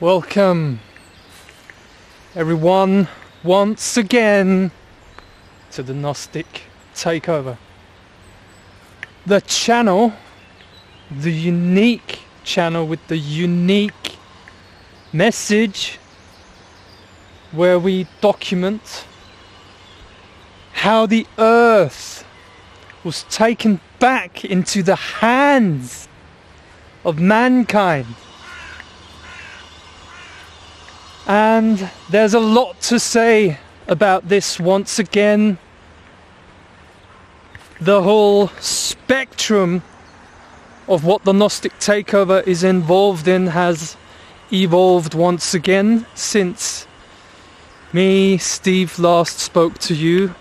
Welcome everyone once again to the Gnostic Takeover. The channel, the unique channel with the unique message where we document how the earth was taken back into the hands of mankind. And there's a lot to say about this once again. The whole spectrum of what the Gnostic Takeover is involved in has evolved once again since me, Steve, last spoke to you.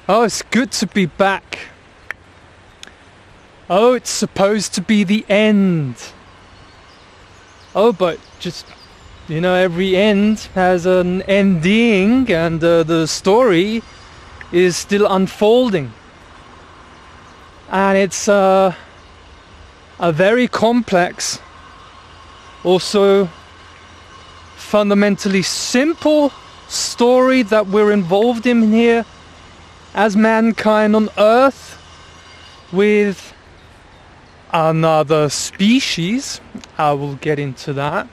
Oh, it's good to be back. Oh, it's supposed to be the end. Oh, but just, you know, every end has an ending, and the story is still unfolding. And it's a very complex, also fundamentally simple story that we're involved in here as mankind on Earth with another species. I will get into that.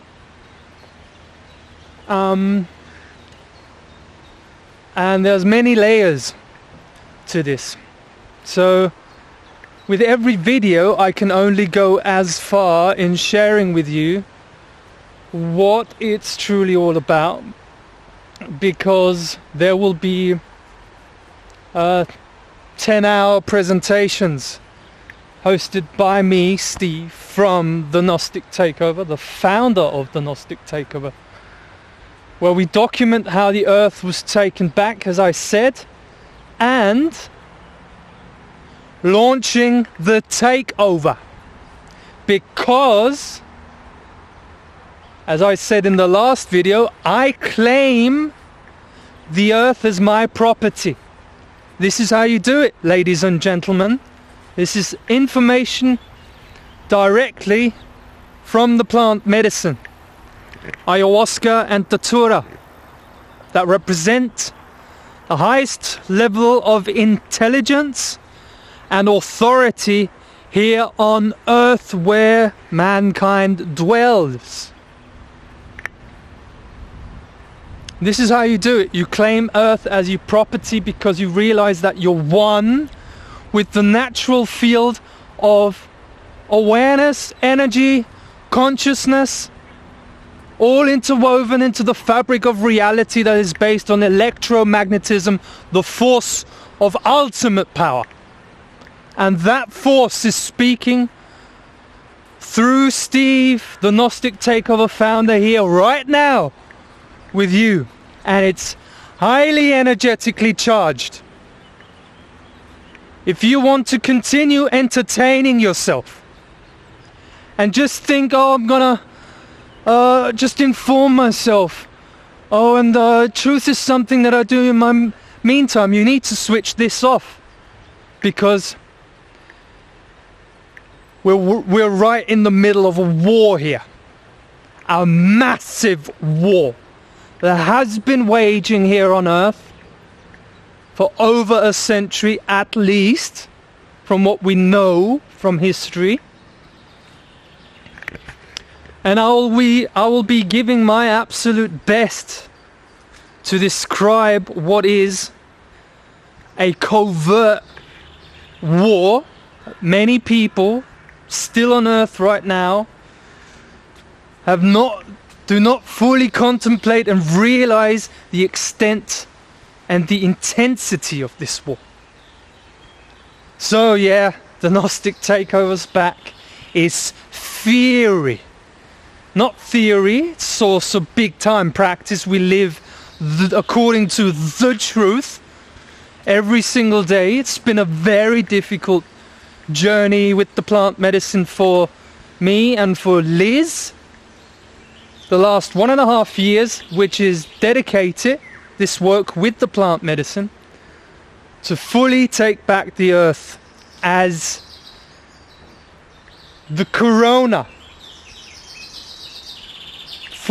And there's many layers to this. So with every video I can only go as far in sharing with you what it's truly all about, because there will be 10-hour presentations hosted by me, Steve, from the Gnostic Takeover, the founder of the Gnostic Takeover, where we document how the earth was taken back, as I said, and launching the takeover. Because, as I said in the last video, I claim the earth as my property. This is how you do it, ladies and gentlemen. This is information directly from the plant medicine, ayahuasca and datura, that represent the highest level of intelligence and authority here on earth where mankind dwells. This is how you do it. You claim earth as your property because you realize that you're one with the natural field of awareness, energy, consciousness, all interwoven into the fabric of reality that is based on electromagnetism, the force of ultimate power. And that force is speaking through Steve, the Gnostic Takeover founder, here right now with you. And it's highly energetically charged. If you want to continue entertaining yourself and just think, oh, I'm gonna just inform myself, oh, and truth is something that I do in my meantime, you need to switch this off, because we're right in the middle of a war here, a massive war that has been waging here on Earth for over a century at least, from what we know from history. And I will be giving my absolute best to describe what is a covert war. Many people still on Earth right now do not fully contemplate and realize the extent and the intensity of this war. So yeah, the Gnostic Takeover's back. Is theory, not theory. It's also big time practice. We live according to the truth every single day. It's been a very difficult journey with the plant medicine for me and for Liz. The last 1.5 years, which is dedicated, this work with the plant medicine, to fully take back the earth as the corona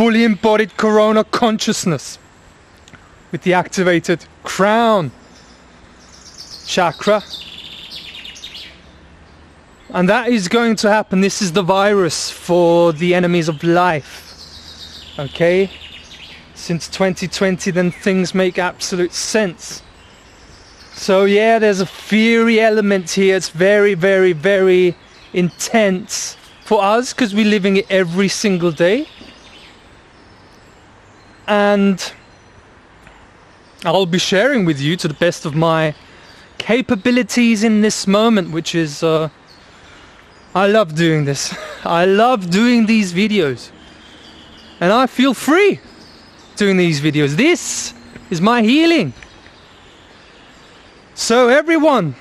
fully embodied corona consciousness with the activated crown chakra. And that is going to happen. This is the virus for the enemies of life. Okay? Since 2020, then things make absolute sense. So yeah, there's a fiery element here. It's very, very, very intense for us because we're living it every single day. And I'll be sharing with you to the best of my capabilities in this moment, which is I love doing this. I love doing these videos. And I feel free doing these videos. This is my healing. So everyone,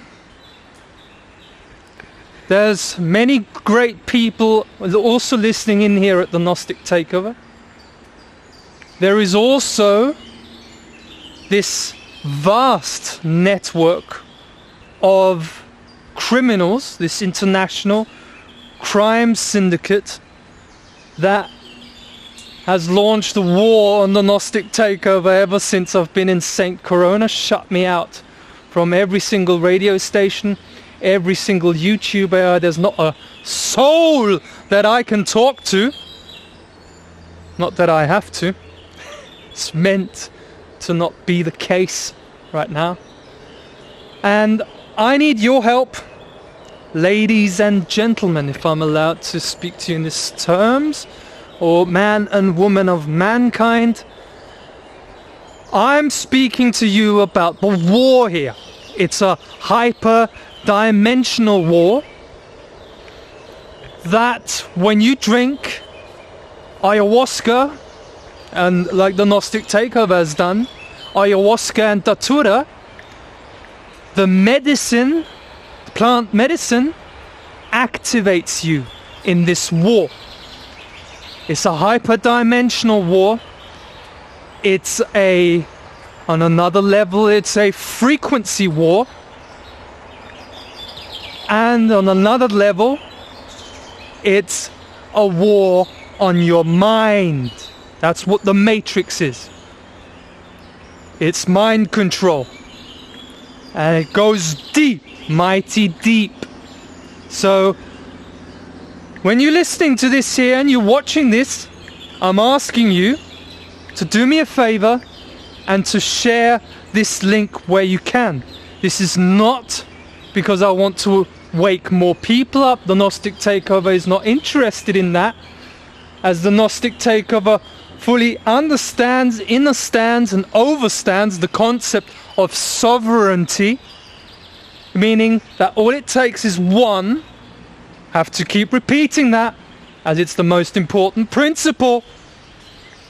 there's many great people also listening in here at the Gnostic Takeover. There is also this vast network of criminals, this international crime syndicate that has launched a war on the Gnostic Takeover ever since I've been in St. Corona, shut me out from every single radio station, every single YouTuber. There's not a soul that I can talk to. Not that I have to. It's meant to not be the case right now. And I need your help, ladies and gentlemen, if I'm allowed to speak to you in these terms, or man and woman of mankind. I'm speaking to you about the war here. It's a hyper-dimensional war that when you drink ayahuasca, and like the Gnostic Takeover has done, ayahuasca and datura, the medicine, plant medicine, activates you in this war. It's a hyperdimensional war. It's on another level, it's a frequency war. And on another level, it's a war on your mind. That's what the Matrix is. It's mind control. And it goes deep, mighty deep. So, when you're listening to this here and you're watching this, I'm asking you to do me a favor and to share this link where you can. This is not because I want to wake more people up. The Gnostic Takeover is not interested in that, as the Gnostic Takeover fully understands, understands and overstands the concept of sovereignty, meaning that all it takes is one. Have to keep repeating that, as it's the most important principle,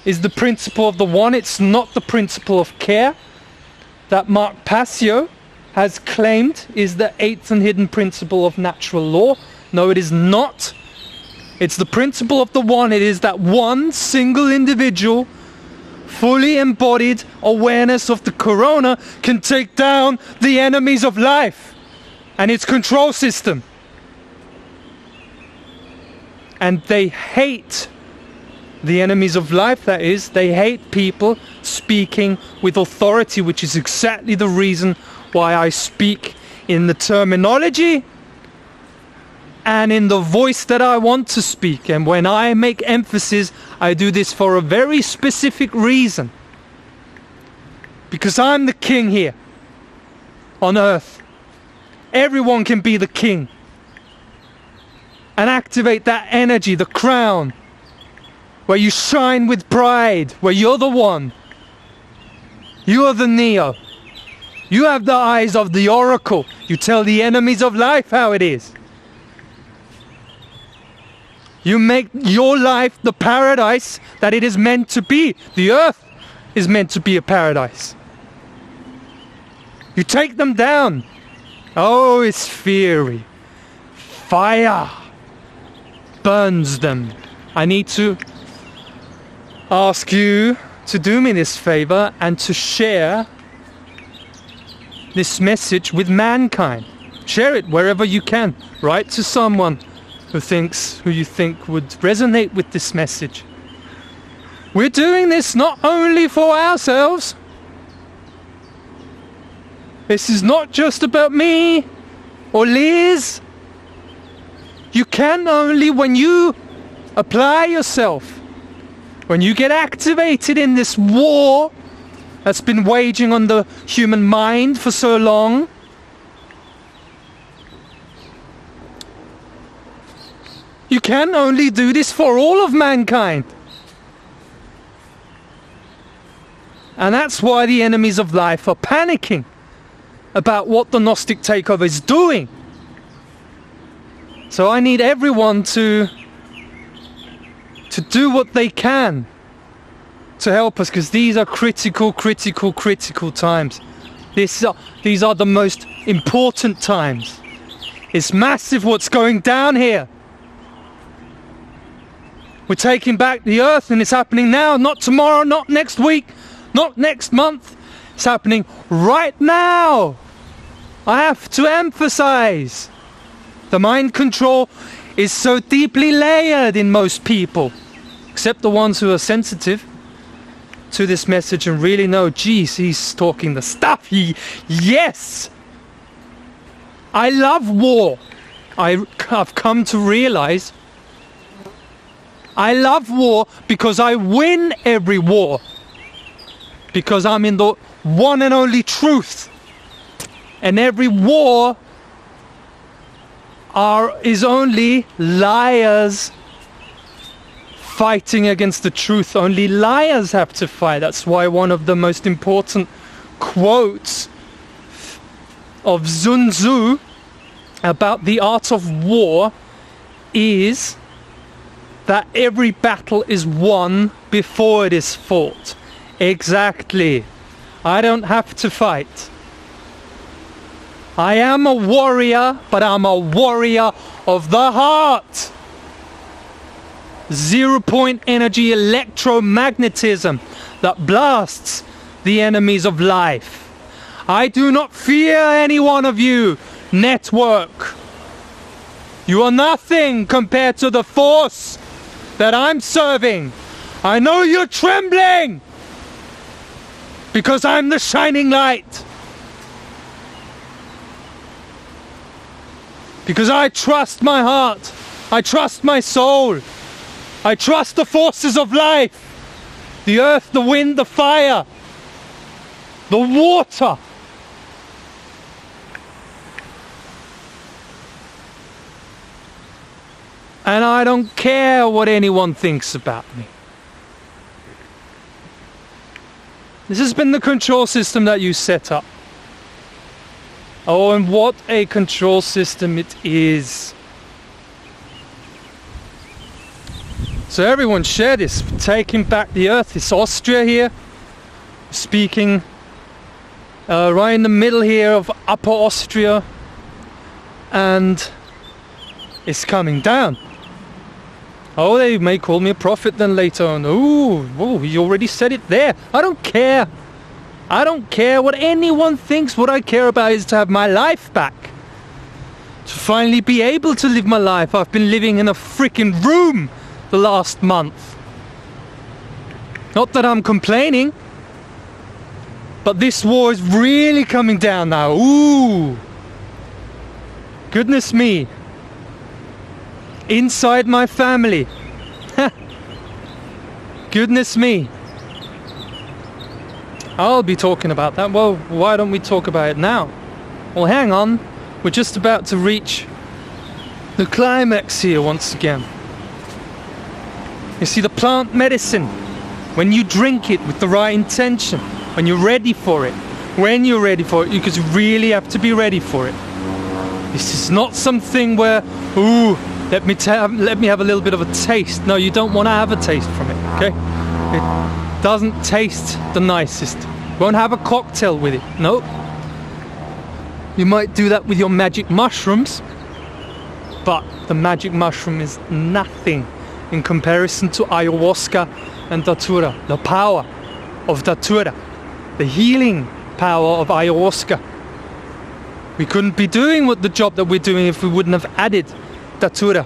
is the principle of the one. It's not the principle of care that Mark Passio has claimed is the eighth and hidden principle of natural law. No, it is not. It's the principle of the one. It is that one single individual, fully embodied awareness of the corona, can take down the enemies of life and its control system. And they hate the enemies of life, that is. They hate people speaking with authority, which is exactly the reason why I speak in the terminology and in the voice that I want to speak. And when I make emphasis, I do this for a very specific reason. Because I'm the king here on earth. Everyone can be the king. And activate that energy, the crown, where you shine with pride, where you're the one. You are the Neo. You have the eyes of the oracle. You tell the enemies of life how it is. You make your life the paradise that it is meant to be. The earth is meant to be a paradise. You take them down. Oh, it's fiery. Fire burns them. I need to ask you to do me this favor and to share this message with mankind. Share it wherever you can. Write to someone who you think would resonate with this message. We're doing this not only for ourselves. This is not just about me or Liz. You can only, when you apply yourself, when you get activated in this war that's been waging on the human mind for so long, you can only do this for all of mankind. And that's why the enemies of life are panicking about what the Gnostic Takeover is doing. So I need everyone to do what they can to help us, because these are critical times. These are the most important times. It's massive what's going down here. We're taking back the earth, and it's happening now, not tomorrow, not next week, not next month. It's happening right now. I have to emphasize, the mind control is so deeply layered in most people, except the ones who are sensitive to this message and really know, geez, he's talking the stuff. Yes! I love war. I've come to realize I love war because I win every war. Because I'm in the one and only truth. And every war is only liars fighting against the truth. Only liars have to fight. That's why one of the most important quotes of Sun Tzu about the art of war is that every battle is won before it is fought. Exactly. I don't have to fight. I am a warrior, but I'm a warrior of the heart. 0-point energy electromagnetism that blasts the enemies of life. I do not fear any one of you, network. You are nothing compared to the force that I'm serving. I know you're trembling because I'm the shining light. Because I trust my heart. I trust my soul. I trust the forces of life. The earth, the wind, the fire, the water. And I don't care what anyone thinks about me. This has been the control system that you set up. Oh, and what a control system it is. So everyone share this. Taking back the earth. It's Austria here. Speaking right in the middle here of Upper Austria. And it's coming down. Oh, they may call me a prophet then later on. Ooh, you already said it there. I don't care. I don't care what anyone thinks. What I care about is to have my life back. To finally be able to live my life. I've been living in a freaking room the last month. Not that I'm complaining. But this war is really coming down now. Ooh. Goodness me. Inside my family. Goodness me. I'll be talking about that. Well, why don't we talk about it now? Well, hang on. We're just about to reach the climax here once again. You see, the plant medicine, when you drink it with the right intention, when you're ready for it, because you really have to be ready for it. This is not something where, ooh, let me have a little bit of a taste. No, you don't want to have a taste from it, okay? It doesn't taste the nicest. You won't have a cocktail with it, no. You might do that with your magic mushrooms, but the magic mushroom is nothing in comparison to ayahuasca and datura. The power of datura, the healing power of ayahuasca. We couldn't be doing the job that we're doing if we wouldn't have added datura,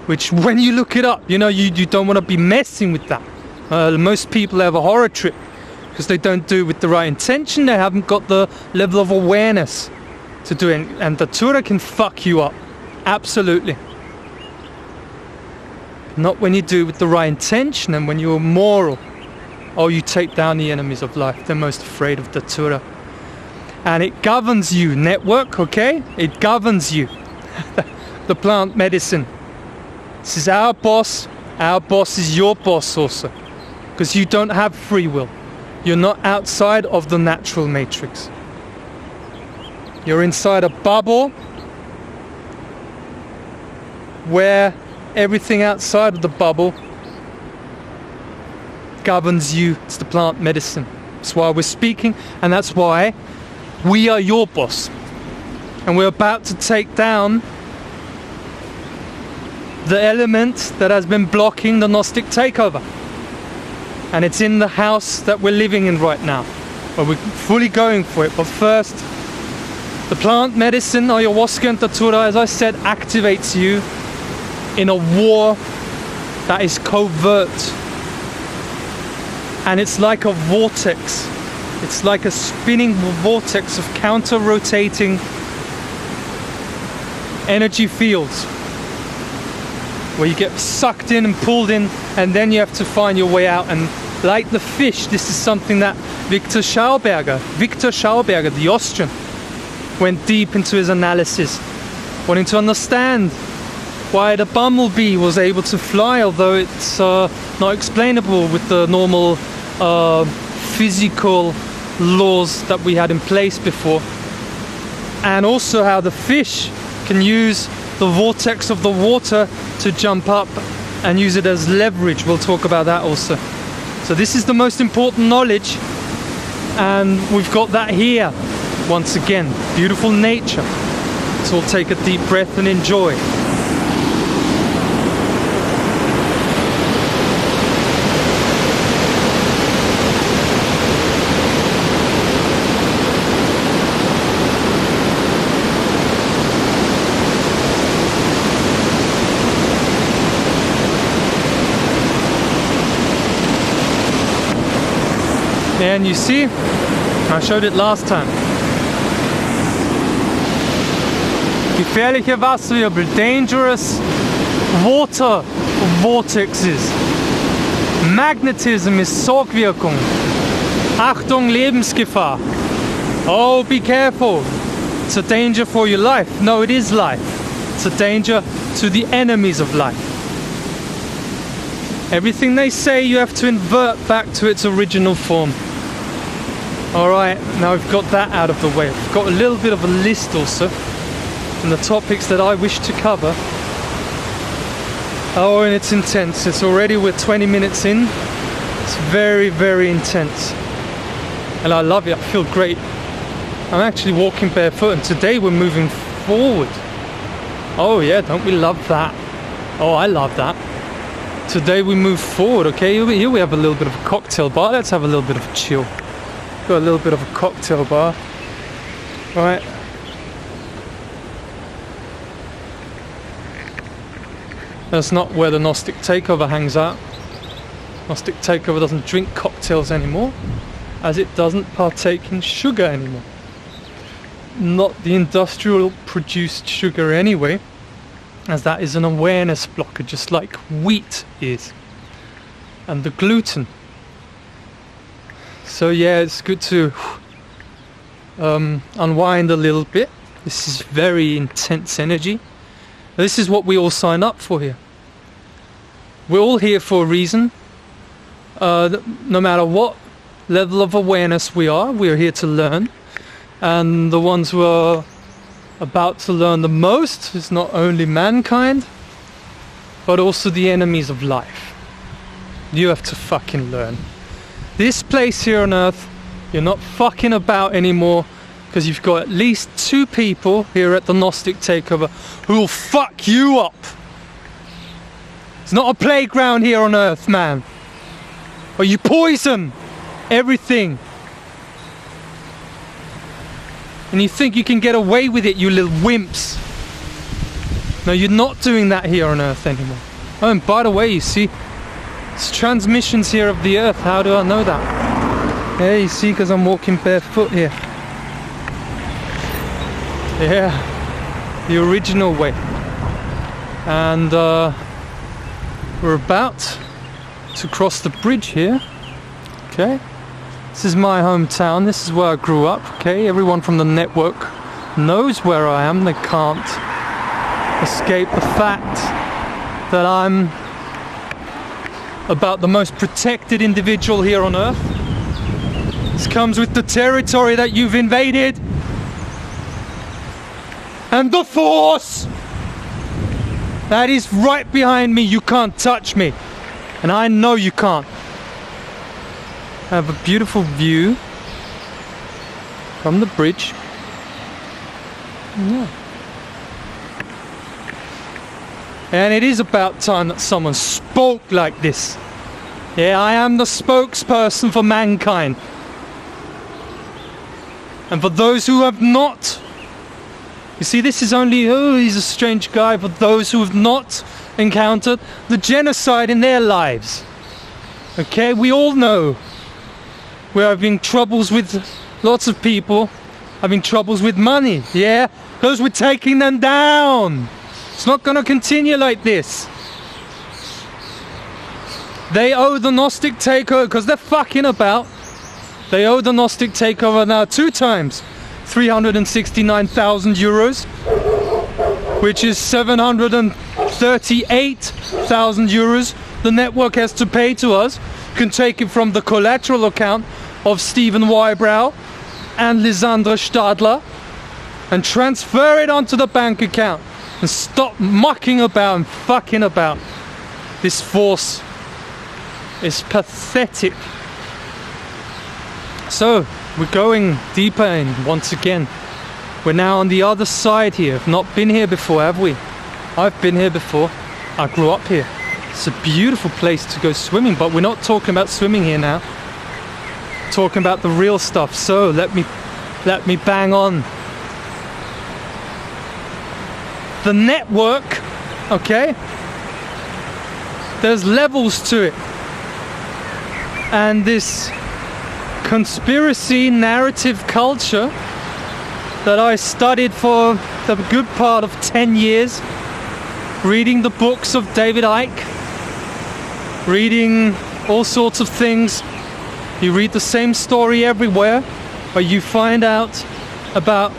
which when you look it up, you know, you don't want to be messing with that. Most people have a horror trip because they don't do it with the right intention. They haven't got the level of awareness to do it, and Datura can fuck you up, absolutely. Not when you do it with the right intention and when you're moral. Oh, you take down the enemies of life. They're most afraid of Datura. And it governs you, network, okay? It governs you. The plant medicine. This is our boss. Our boss is your boss also. Because you don't have free will. You're not outside of the natural matrix. You're inside a bubble where everything outside of the bubble governs you. It's the plant medicine. That's why we're speaking, and that's why we are your boss. And we're about to take down the element that has been blocking the Gnostic Takeover. And it's in the house that we're living in right now. But we're fully going for it. But first, the plant medicine, ayahuasca and datura, as I said, activates you in a war that is covert. And it's like a vortex. It's like a spinning vortex of counter-rotating energy fields where you get sucked in and pulled in, and then you have to find your way out. And like the fish, this is something that Victor Schauberger, the Austrian, went deep into his analysis, wanting to understand why the bumblebee was able to fly, although it's not explainable with the normal physical laws that we had in place before. And also how the fish can use the vortex of the water to jump up and use it as leverage. We'll talk about that also. So this is the most important knowledge, and we've got that here once again. Beautiful nature. So we'll take a deep breath and enjoy. And you see, I showed it last time. Gefährliche Wasserwirbel, dangerous water vortexes. Magnetism is Sogwirkung. Achtung, Lebensgefahr. Oh, be careful. It's a danger for your life. No, it is life. It's a danger to the enemies of life. Everything they say you have to invert back to its original form. Alright, now we've got that out of the way. We've got a little bit of a list also and the topics that I wish to cover. Oh, and it's intense. It's already, we're 20 minutes in. It's very, very intense. And I love it. I feel great. I'm actually walking barefoot, and today we're moving forward. Oh yeah, don't we love that? Oh, I love that. Today we move forward, okay? Here we have a little bit of a cocktail bar. Let's have a little bit of a chill. Got a little bit of a cocktail bar. Right. That's not where the Gnostic Takeover hangs out. Gnostic Takeover doesn't drink cocktails anymore, as it doesn't partake in sugar anymore. Not the industrial produced sugar anyway, as that is an awareness blocker, just like wheat is. And the gluten. So yeah, it's good to unwind a little bit. This is very intense energy. This is what we all sign up for here. We're all here for a reason. No matter what level of awareness we're here to learn. And the ones who are about to learn the most is not only mankind, but also the enemies of life. You have to fucking learn. This place here on Earth, you're not fucking about anymore, because you've got at least 2 people here at the Gnostic Takeover who will fuck you up. It's not a playground here on Earth, man. Or you poison everything. And you think you can get away with it, you little wimps. No, you're not doing that here on Earth anymore. Oh, and by the way, you see, It's transmissions here of the earth. How do I know that? Yeah, you see, because I'm walking barefoot here. Yeah, the original way. And we're about to cross the bridge here. Okay, this is my hometown. This is where I grew up. Okay, everyone from the network knows where I am. They can't escape the fact that I'm about the most protected individual here on earth. This comes with the territory that you've invaded. And the force that is right behind me. You can't touch me. And I know you can't. I have a beautiful view from the bridge. Yeah. And it is about time that someone spoke like this. Yeah, I am the spokesperson for mankind. And for those who have not, you see, this is only, oh, he's a strange guy, for those who have not encountered the genocide in their lives. Okay, we all know we're having troubles with lots of people, having troubles with money, yeah? Because we're taking them down. It's not going to continue like this. They owe the Gnostic Takeover, because they're fucking about. They owe the Gnostic Takeover now 2 times. 369,000 euros, which is 738,000 euros the network has to pay to us. You can take it from the collateral account of Stephen Wybrow and Lisandra Stadler and transfer it onto the bank account and stop mucking about and fucking about. This force is pathetic. So we're going deeper in once again. We're now on the other side here. I've not been here before, have we? I've been here before. I grew up here. It's a beautiful place to go swimming, but we're not talking about swimming here now. We're talking about the real stuff. So let me bang on. The network, okay? There's levels to it. And this conspiracy narrative culture that I studied for the good part of 10 years, reading the books of David Icke, reading all sorts of things. You read the same story everywhere, where you find out about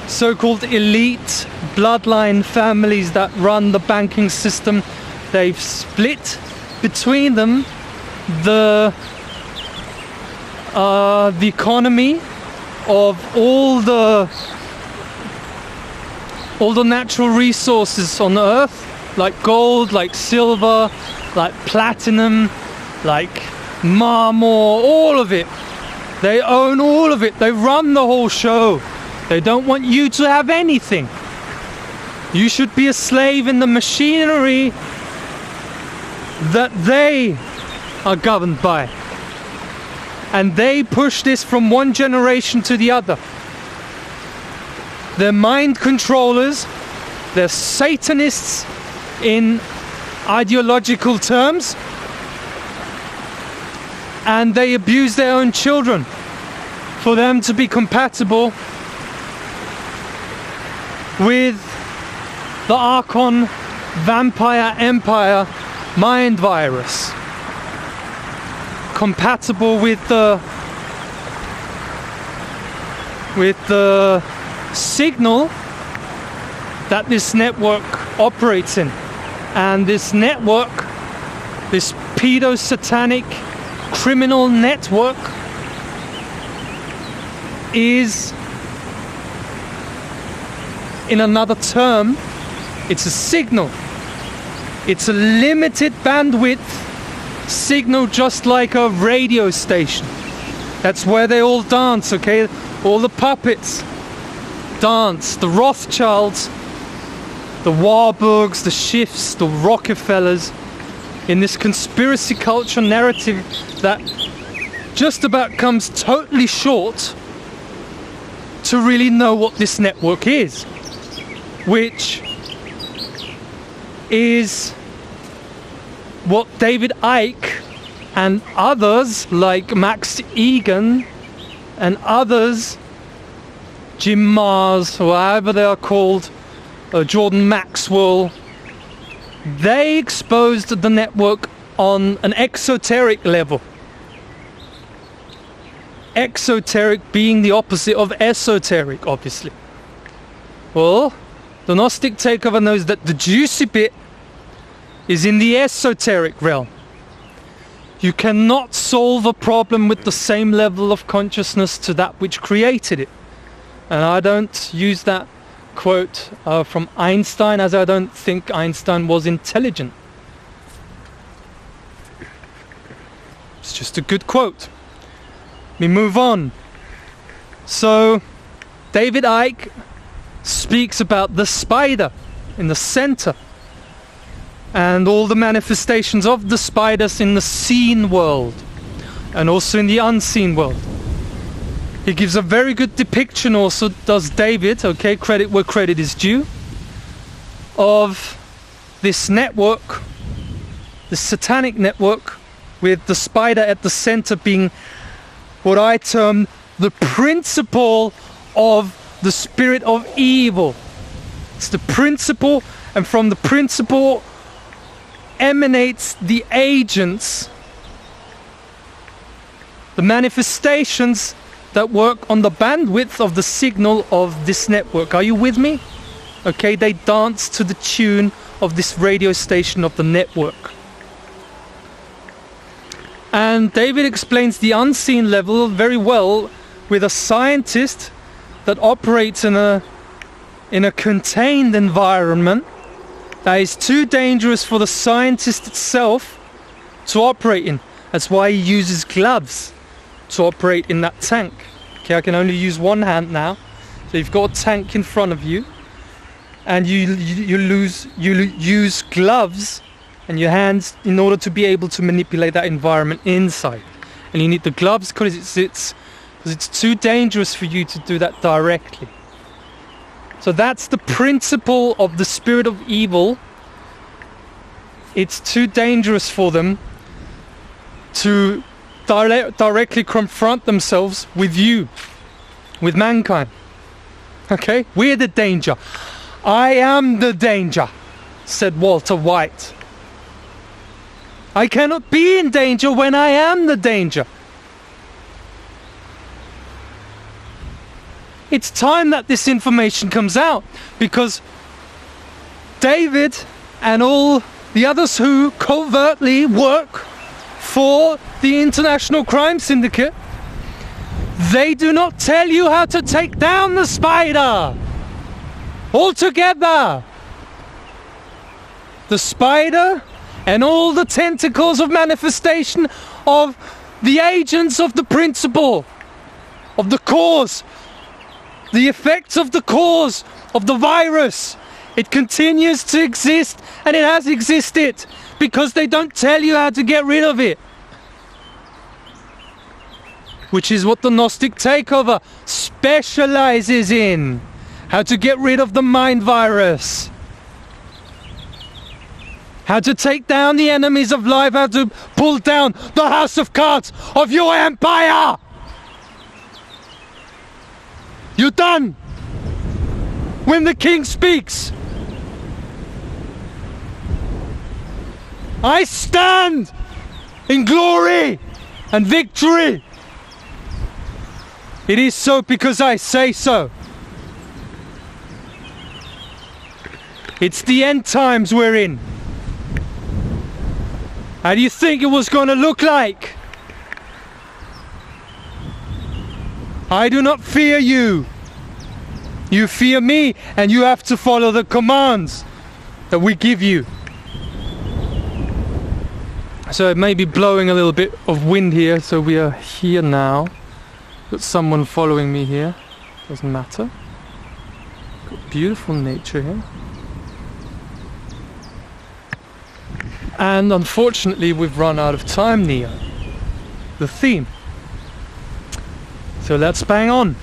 so-called elite bloodline families that run the banking system. They've split between them the economy of all the natural resources on earth, like gold, like silver, like platinum, like marmor, all of it. They own all of it. They run the whole show. They don't want you to have anything. You should be a slave in the machinery that they are governed by. And they push this from one generation to the other. They're mind controllers. They're Satanists in ideological terms. And they abuse their own children for them to be compatible with the Archon Vampire Empire mind virus. Compatible with the signal that this network operates in. And this network, this pedo-satanic criminal network, is, in another term, it's a signal. It's a limited bandwidth signal, just like a radio station. That's where they all dance, okay? All the puppets dance. The Rothschilds, the Warburgs, the Schiffs, the Rockefellers, in this conspiracy culture narrative that just about comes totally short to really know what this network is, which is what David Icke and others like Max Egan and others, Jim Mars, or however they are called, Jordan Maxwell, they exposed the network on an exoteric level. Exoteric being the opposite of esoteric, obviously. Well, the Gnostic Takeover knows that the juicy bit is in the esoteric realm. You cannot solve a problem with the same level of consciousness to that which created it. And I don't use that quote from Einstein, as I don't think Einstein was intelligent. It's just a good quote. We move on. So, David Icke speaks about the spider in the center and all the manifestations of the spiders in the seen world and also in the unseen world. He gives a very good depiction, also does David, okay, credit where credit is due, of this network, this satanic network, with the spider at the center being what I term the principle of the spirit of evil. It's the principle, and from the principle emanates the agents, the manifestations that work on the bandwidth of the signal of this network. Are you with me? Okay, they dance to the tune of this radio station of the network. And David explains the unseen level very well with a scientist that operates in a contained environment that is too dangerous for the scientist itself to operate in. That's why he uses gloves to operate in that tank. Okay, I can only use one hand now. So you've got a tank in front of you, and you use gloves and your hands in order to be able to manipulate that environment inside. And you need the gloves because it's too dangerous for you to do that directly. So that's the principle of the spirit of evil. It's too dangerous for them to directly confront themselves with you, with mankind. Okay? We're the danger. I am the danger, said Walter White. I cannot be in danger when I am the danger. It's time that this information comes out, because David and all the others who covertly work for the International Crime Syndicate, they do not tell you how to take down the spider altogether. The spider and all the tentacles of manifestation of the agents of the principle, of the cause, the effects of the cause of the virus. It continues to exist, and it has existed because they don't tell you how to get rid of it. Which is what the Gnostic Takeover specializes in. How to get rid of the mind virus. How to take down the enemies of life. How to pull down the house of cards of your empire. You're done. When the king speaks, I stand in glory and victory. It is so because I say so. It's the end times we're in. How do you think it was going to look like? I do not fear you. You fear me, and you have to follow the commands that we give you. So it may be blowing a little bit of wind here, so we are here now. Got someone following me here. Doesn't matter. Got beautiful nature here. And unfortunately we've run out of time, Neo. The theme. So let's bang on.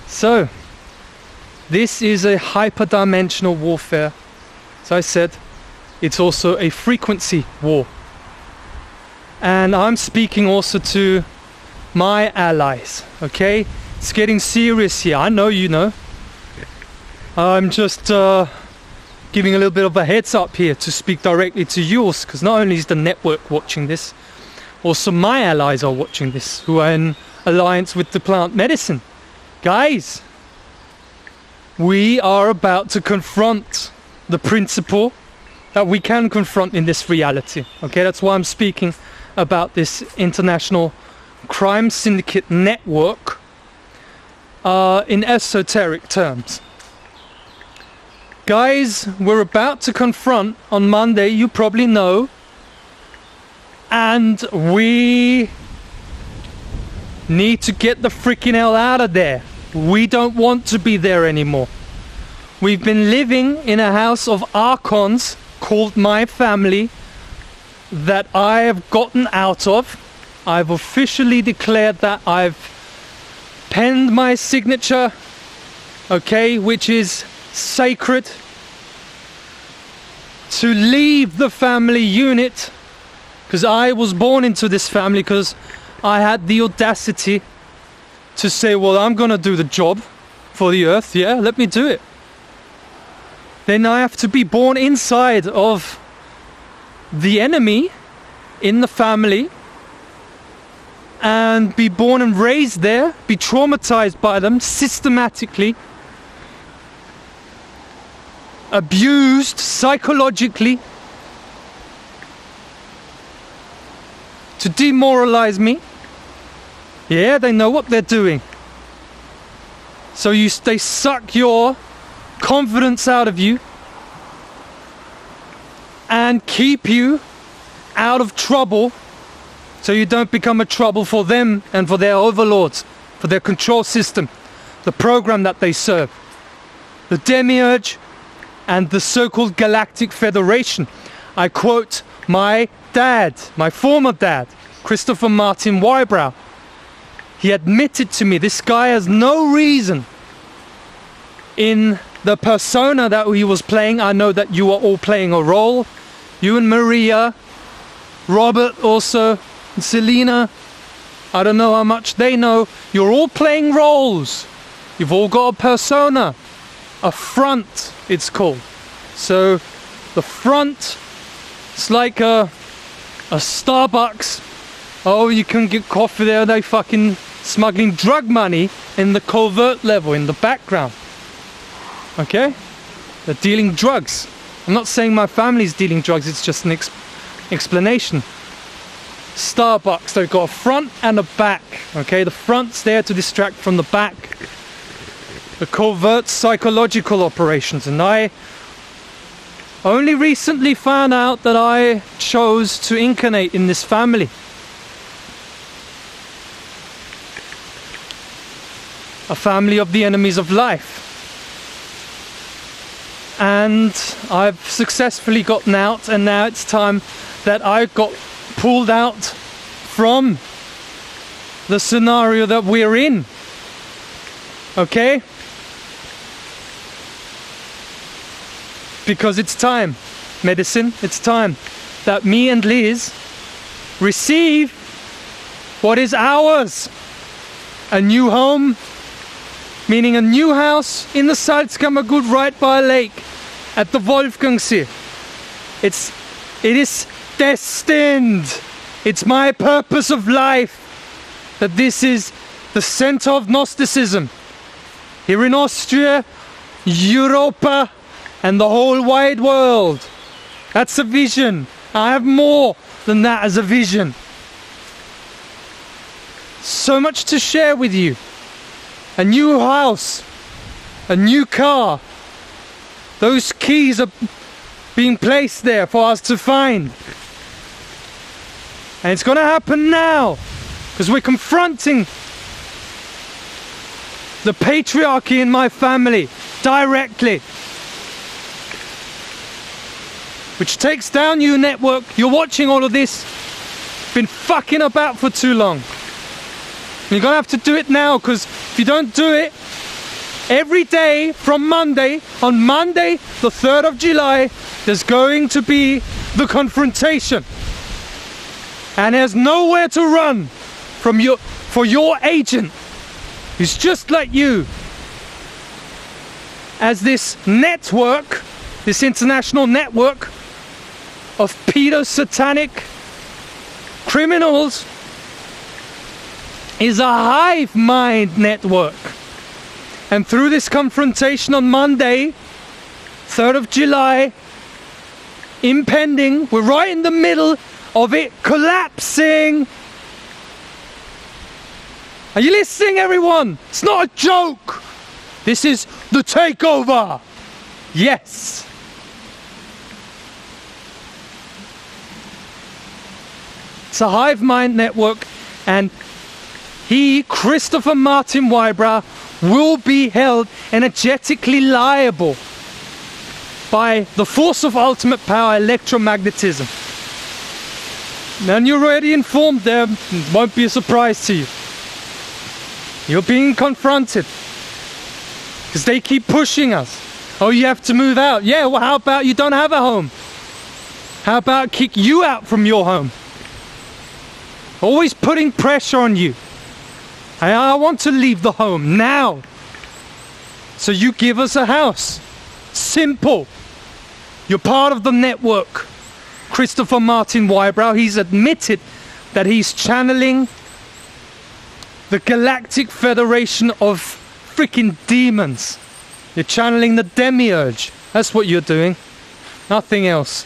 So, this is a hyperdimensional warfare As I said, it's also a frequency war. And I'm speaking also to my allies, okay? It's getting serious here. I know you know. I'm just giving a little bit of a heads up here to speak directly to yours, because not only is the network watching this, also my allies are watching this, who are in alliance with the plant medicine. Guys, we are about to confront the principle that we can confront in this reality. Okay, that's why I'm speaking about this international crime syndicate network in esoteric terms. Guys, we're about to confront on Monday, you probably know, and we need to get the freaking hell out of there. We don't want to be there anymore. We've been living in a house of archons called my family that I have gotten out of. I've officially declared that I've penned my signature, okay, which is sacred, to leave the family unit, because I was born into this family, because I had the audacity to say, well, I'm gonna do the job for the earth, yeah, let me do it. Then I have to be born inside of the enemy in the family and be born and raised there, be traumatized by them systematically, abused psychologically to demoralize me. Yeah, they know what they're doing. So they suck your confidence out of you and keep you out of trouble, so you don't become a trouble for them and for their overlords, for their control system, the program that they serve, the Demiurge and the so-called Galactic Federation. I quote my dad, my former dad, Christopher Martin Wybrow. He admitted to me, this guy has no reason in the persona that he was playing. I know that you are all playing a role. You and Maria, Robert also, and Selena. I don't know how much they know. You're all playing roles. You've all got a persona. A front, it's called. So the front, it's like a Starbucks. Oh, you can get coffee there. They fucking smuggling drug money in the covert level, in the background. Okay? They're dealing drugs. I'm not saying my family's dealing drugs, it's just an explanation. Starbucks, they've got a front and a back. Okay? The front's there to distract from the back. The covert psychological operations. And I only recently found out that I chose to incarnate in this family. A family of the enemies of life. And I've successfully gotten out, and now it's time that I got pulled out from the scenario that we're in. Okay? Because it's time, medicine, it's time that me and Liz receive what is ours. A new home, meaning a new house in the Salzkammergut right by a lake at the Wolfgangsee. It is destined. It's my purpose of life that this is the center of Gnosticism. Here in Austria, Europa, and the whole wide world. That's a vision. I have more than that as a vision. So much to share with you. A new house, a new car. Those keys are being placed there for us to find. And it's going to happen now, because we're confronting the patriarchy in my family directly. Which takes down your network. You're watching all of this. Been fucking about for too long. You're gonna have to do it now, because if you don't do it, every day from Monday, on Monday, the 3rd of July, there's going to be the confrontation. And there's nowhere to run from for your agent, who's just like you, as this network, this international network of pedo-satanic criminals is a hive mind network. And through this confrontation on Monday, 3rd of July, impending, we're right in the middle of it collapsing. Are you listening, everyone? It's not a joke. This is the takeover. Yes. It's a hive mind network, and he, Christopher Martin Wybrow, will be held energetically liable by the force of ultimate power, electromagnetism. And you're already informed there, it won't be a surprise to you. You're being confronted. Because they keep pushing us. Oh, you have to move out. Yeah, well, how about you don't have a home? How about kick you out from your home? Always putting pressure on you. I want to leave the home now. So you give us a house. Simple. You're part of the network. Christopher Martin Wybrow, he's admitted that he's channeling the Galactic Federation of freaking demons. You're channeling the demiurge. That's what you're doing. Nothing else.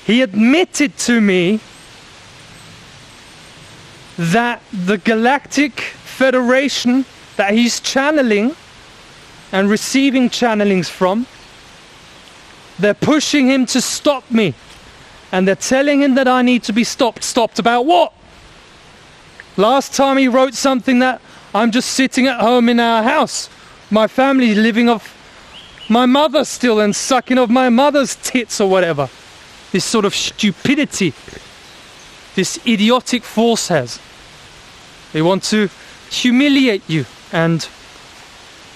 He admitted to me that the Galactic Federation that he's channeling and receiving channelings from, they're pushing him to stop me. And they're telling him that I need to be stopped. Stopped about what? Last time he wrote something that I'm just sitting at home in our house. My family living off my mother still and sucking off my mother's tits or whatever. This sort of stupidity this idiotic force has. They want to humiliate you and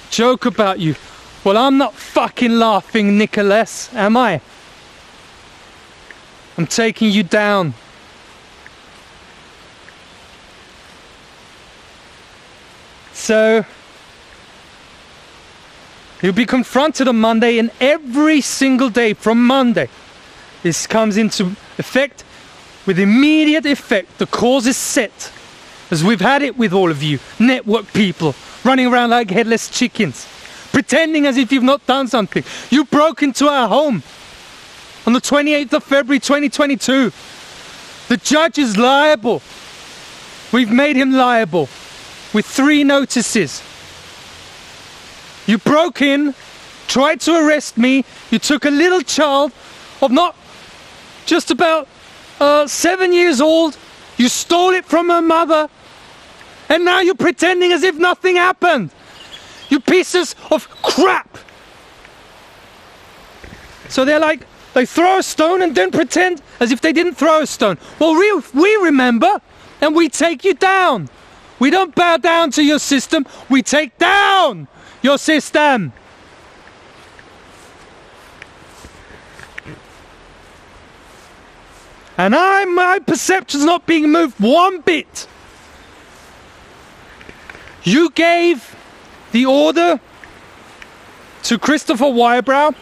joke about you. Well, I'm not fucking laughing, Nicholas, am I? I'm taking you down. So, you'll be confronted on Monday, and every single day from Monday, this comes into effect with immediate effect. The cause is set, as we've had it with all of you, network people, running around like headless chickens, pretending as if you've not done something. You broke into our home on the 28th of February 2022. The judge is liable. We've made him liable with 3 notices. You broke in, tried to arrest me. You took a little child of not just about 7 years old. You stole it from her mother. And now you're pretending as if nothing happened. You pieces of crap. So they're like, they throw a stone and then pretend as if they didn't throw a stone. Well, we remember, and we take you down. We don't bow down to your system. We take down your system. And my perception's not being moved one bit. You gave the order to Christopher Wybrow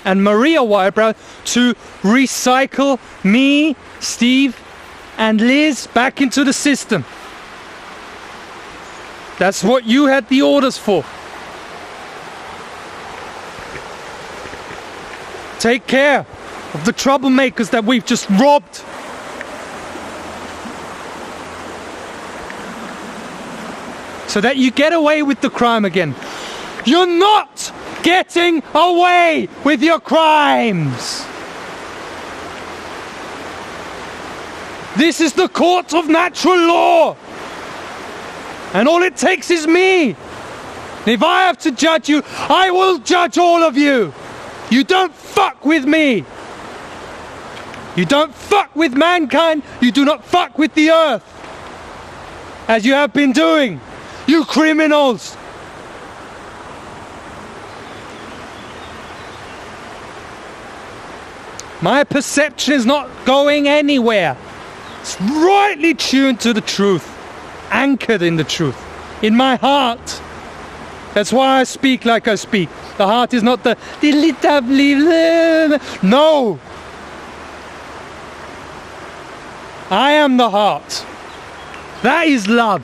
and Maria Wybrow to recycle me, Steve, and Liz back into the system. That's what you had the orders for. Take care of the troublemakers that we've just robbed. So that you get away with the crime again. You're not getting away with your crimes. This is the court of natural law. And all it takes is me. And if I have to judge you, I will judge all of you. You don't fuck with me. You don't fuck with mankind. You do not fuck with the earth. As you have been doing. You criminals. My perception is not going anywhere. It's rightly tuned to the truth, anchored in the truth, in my heart. That's why I speak like I speak. The heart is not the no. I am the heart. That is love.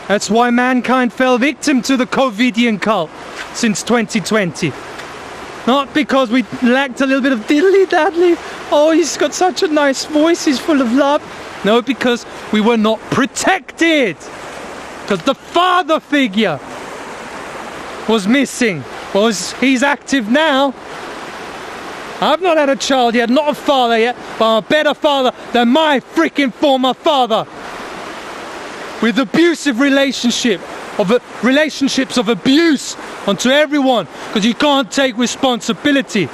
That's why mankind fell victim to the COVIDian cult since 2020. Not because we lacked a little bit of diddly-daddly. Oh, he's got such a nice voice, he's full of love. No, because we were not protected. Because the father figure was missing. Well, he's active now. I've not had a child yet, not a father yet, but I'm a better father than my freaking former father. With abusive relationships of abuse onto everyone, because you can't take responsibility.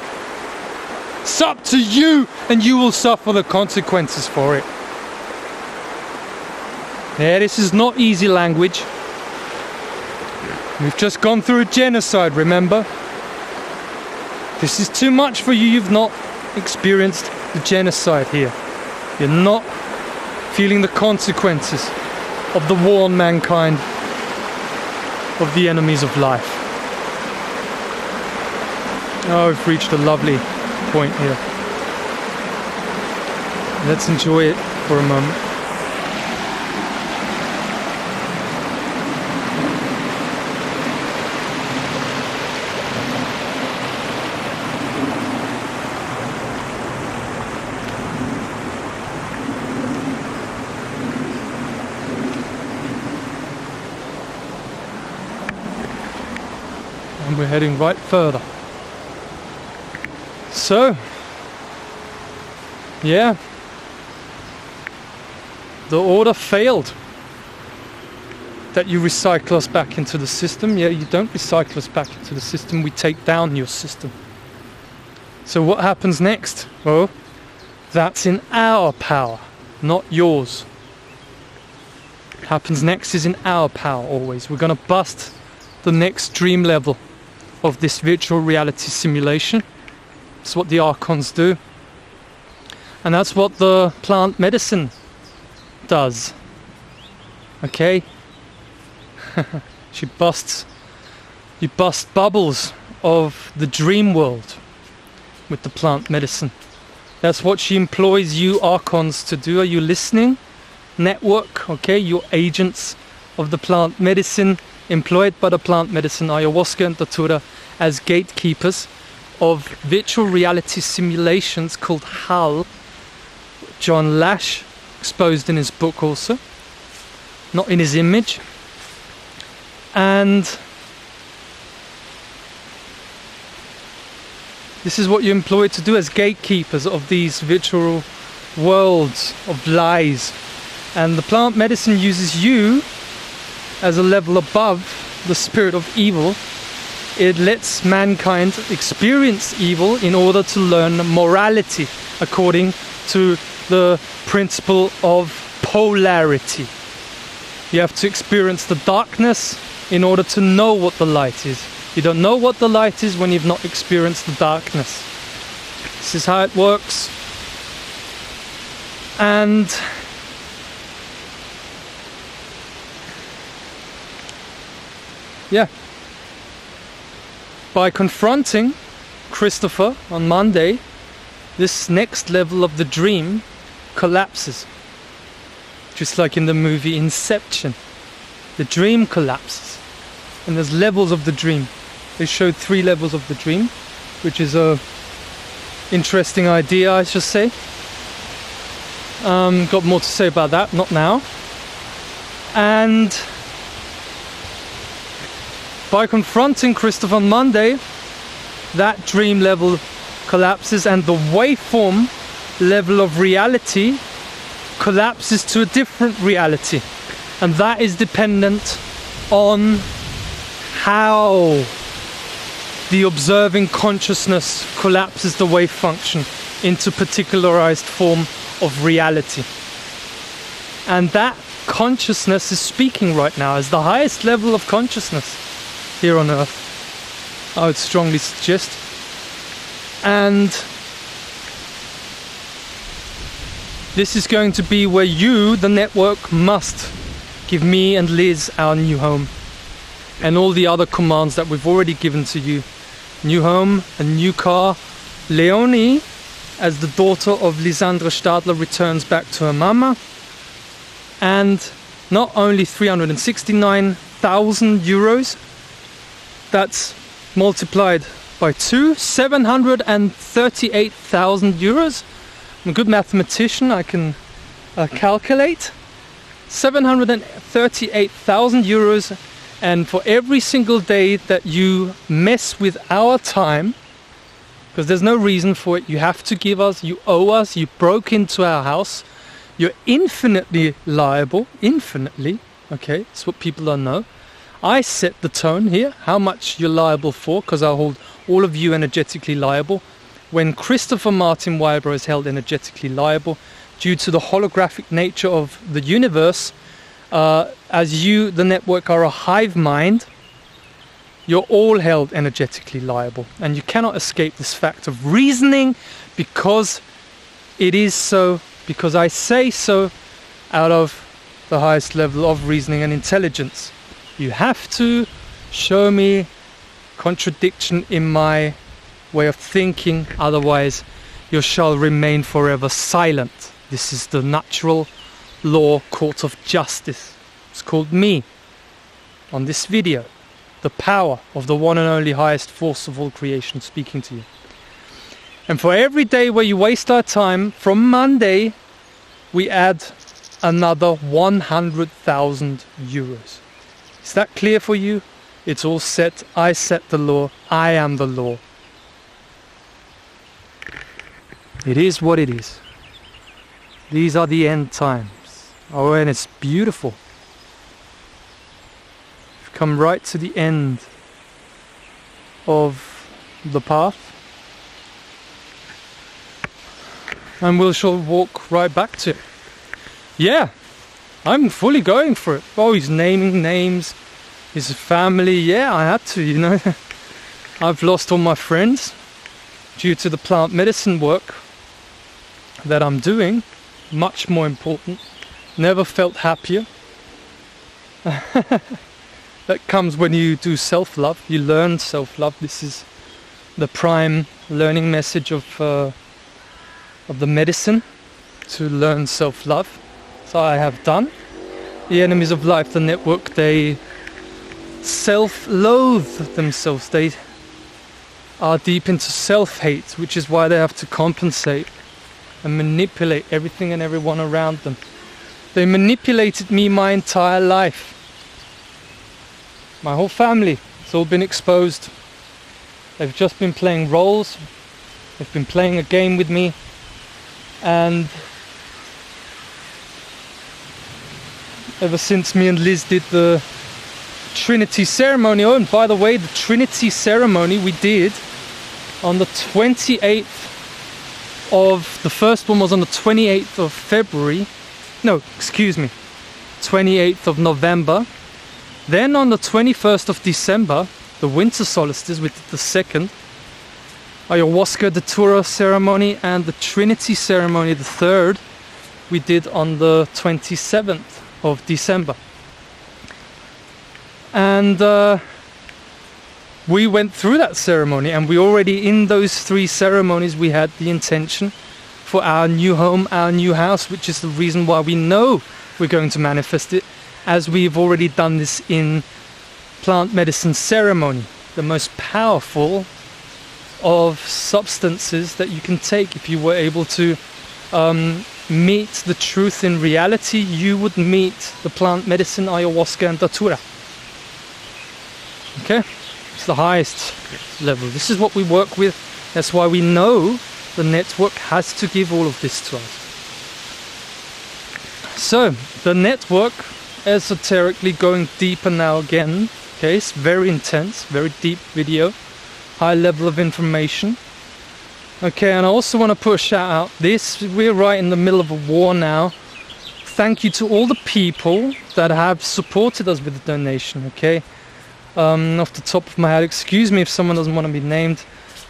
It's up to you, and you will suffer the consequences for it. Yeah, this is not easy language. We've just gone through a genocide, remember? This is too much for you. You've not experienced the genocide here. You're not feeling the consequences of the war on mankind, of the enemies of life. Oh, we've reached a lovely point here. Let's enjoy it for a moment. And we're heading right further. So, yeah, the order failed. That you recycle us back into the system. Yeah, you don't recycle us back into the system, we take down your system. So what happens next? Well, that's in our power, not yours. What happens next is in our power always. We're gonna bust the next dream level of this virtual reality simulation. That's what the Archons do. And that's what the plant medicine does. Okay? You bust bubbles of the dream world with the plant medicine. That's what she employs you Archons to do. Are you listening? Network, okay? You're agents of the plant medicine, employed by the plant medicine ayahuasca and datura as gatekeepers of virtual reality simulations called HAL. John Lash exposed in his book also, not in his image. And this is what you're employed to do as gatekeepers of these virtual worlds of lies. And the plant medicine uses you as a level above the spirit of evil. It lets mankind experience evil in order to learn morality according to the principle of polarity. You have to experience the darkness in order to know what the light is. You don't know what the light is when you've not experienced the darkness. This is how it works. And yeah, by confronting Christopher on Monday, this next level of the dream collapses. Just like in the movie Inception. The dream collapses. And there's levels of the dream. They showed 3 levels of the dream, which is a interesting idea, I should say. Got more to say about that, not now. And by confronting Christopher on Monday, that dream level collapses and the waveform level of reality collapses to a different reality. And that is dependent on how the observing consciousness collapses the wave function into particularized form of reality. And that consciousness is speaking right now as the highest level of consciousness here on Earth. I would strongly suggest. And this is going to be where you, the network, must give me and Liz our new home. And all the other commands that we've already given to you. New home, a new car. Leonie, as the daughter of Lisandra Stadler, returns back to her mama. And not only 369,000 euros, that's multiplied by 2, 738,000 euros. I'm a good mathematician, I can calculate. 738,000 euros, and for every single day that you mess with our time, because there's no reason for it, you have to give us, you owe us, you broke into our house, you're infinitely liable, infinitely, okay, that's what people don't know. I set the tone here, how much you're liable for, because I hold all of you energetically liable. When Christopher Martin Weber is held energetically liable, due to the holographic nature of the universe, as you, the network, are a hive mind, you're all held energetically liable. And you cannot escape this fact of reasoning, because it is so, because I say so, out of the highest level of reasoning and intelligence. You have to show me contradiction in my way of thinking, otherwise you shall remain forever silent. This is the natural law court of justice. It's called me on this video. The power of the one and only highest force of all creation speaking to you. And for every day where you waste our time, from Monday we add another 100,000 euros. Is that clear for you? It's all set. I set the law. I am the law. It is what it is. These are the end times. Oh, and it's beautiful. We've come right to the end of the path. And we shall walk right back to it. Yeah, I'm fully going for it. Oh, he's naming names. His family. Yeah, I had to, you know. I've lost all my friends due to the plant medicine work that I'm doing. Much more important. Never felt happier. That comes when you do self-love. You learn self-love. This is the prime learning message of the medicine, to learn self-love. So I have done. The enemies of life, the network, they self-loathe themselves. They are deep into self-hate, which is why they have to compensate and manipulate everything and everyone around them. They manipulated me my entire life. My whole family, it's all been exposed. They've just been playing roles. They've been playing a game with me. And ever since me and Liz did the Trinity ceremony, oh, and by the way, the Trinity ceremony we did on the 28th of, the first one was on the 28th of February, no, excuse me, 28th of November. Then on the 21st of December, the winter solstice, we did the second Ayahuasca Datura ceremony, and the Trinity ceremony, the third, we did on the 27th of December. And we went through that ceremony, and we already, in those 3 ceremonies, we had the intention for our new home, our new house, which is the reason why we know we're going to manifest it, as we've already done this in plant medicine ceremony, the most powerful of substances that you can take. If you were able to meet the truth in reality, you would meet the plant medicine, ayahuasca and datura. Okay? It's the highest level. This is what we work with. That's why we know the network has to give all of this to us. So, the network, esoterically going deeper now again. Okay, it's very intense, very deep video. High level of information. Okay, and I also want to put a shout out. We're right in the middle of a war now. Thank you to all the people that have supported us with the donation, okay? Off the top of my head, excuse me if someone doesn't want to be named.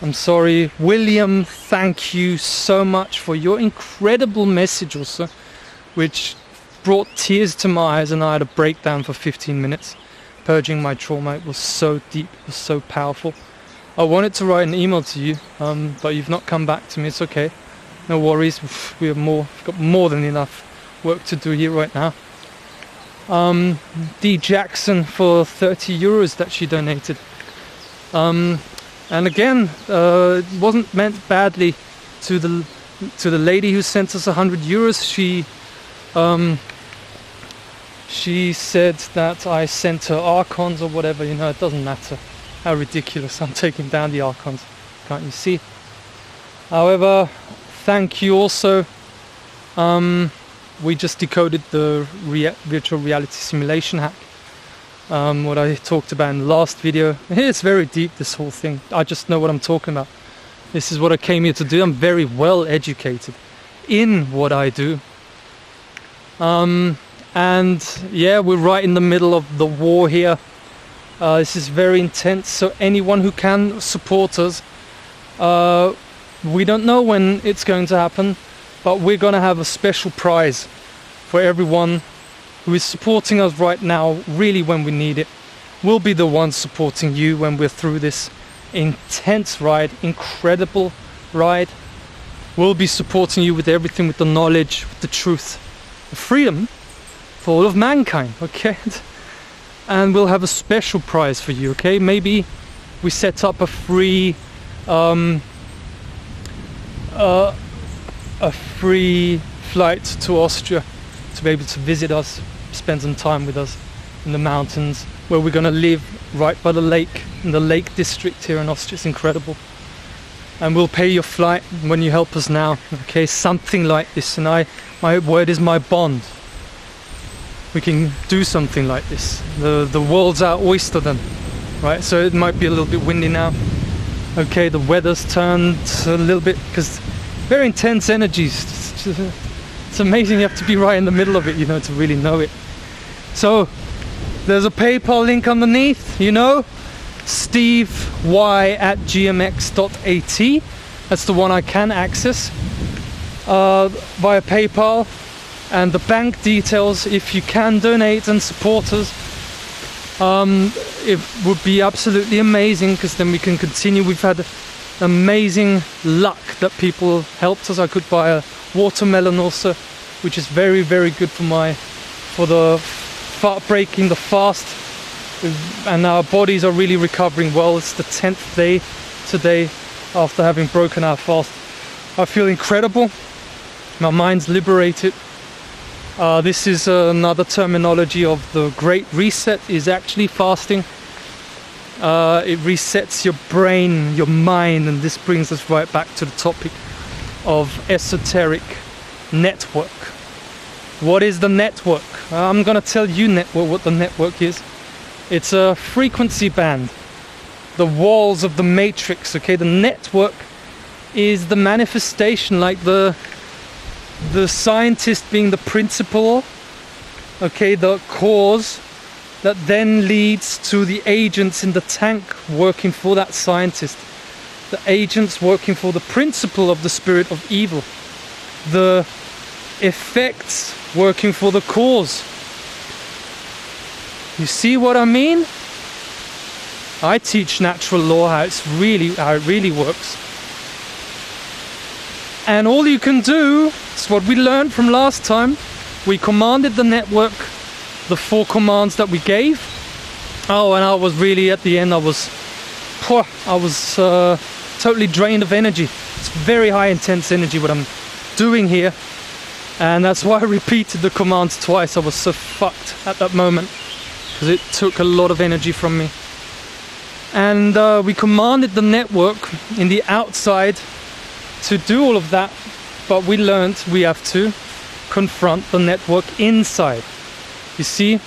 I'm sorry. William, thank you so much for your incredible message also, which brought tears to my eyes, and I had a breakdown for 15 minutes. Purging my trauma. It was so deep, it was so powerful. I wanted to write an email to you, but you've not come back to me. It's okay. No worries. We've got more than enough work to do here right now. D Jackson for 30 euros that she donated. And again, it wasn't meant badly to the lady who sent us 100 euros. She said that I sent her archons or whatever. You know, it doesn't matter. How ridiculous. I'm taking down the archons. Can't you see? However, thank you also. We just decoded the virtual reality simulation hack. What I talked about in the last video. It's very deep, this whole thing. I just know what I'm talking about. This is what I came here to do. I'm very well educated in what I do. And yeah, we're right in the middle of the war here. This is very intense, so anyone who can support us, we don't know when it's going to happen, but we're going to have a special prize for everyone who is supporting us right now, really when we need it. We'll be the ones supporting you when we're through this intense ride, incredible ride. We'll be supporting you with everything, with the knowledge, with the truth, the freedom for all of mankind, okay? And we'll have a special prize for you, okay? Maybe we set up a free flight to Austria to be able to visit us, spend some time with us in the mountains, where we're going to live right by the lake, in the Lake District here in Austria. It's incredible. And we'll pay your flight when you help us now, okay? Something like this. And my word is my bond. We can do something like this. The world's our oyster then, right? So it might be a little bit windy now. Okay, the weather's turned a little bit, because very intense energies. It's amazing. You have to be right in the middle of it, you know, to really know it. So there's a PayPal link underneath, you know, stevey@gmx.at. That's the one I can access via PayPal. And the bank details, if you can donate and support us, it would be absolutely amazing, because then we can continue. We've had amazing luck that people helped us. I could buy a watermelon also, which is very, very good for breaking the fast, and our bodies are really recovering well. It's the 10th day today after having broken our fast. I feel incredible. My mind's liberated. This is another terminology of the Great Reset, is actually fasting. It resets your brain, your mind, and this brings us right back to the topic of esoteric network. What is the network? I'm going to tell you what the network is. It's a frequency band, the walls of the matrix, okay? The network is the manifestation, like the scientist being the principle, okay, the cause that then leads to the agents in the tank working for that scientist, the agents working for the principle of the spirit of evil, the effects working for the cause. You see what I mean? I teach natural law, how it really works. And all you can do is what we learned from last time. We commanded the network, the 4 commands that we gave. Oh, and I was really, at the end, I was totally drained of energy. It's very high intense energy what I'm doing here. And that's why I repeated the commands twice. I was so fucked at that moment, because it took a lot of energy from me. And we commanded the network in the outside to do all of that, but we learned we have to confront the network inside. You see,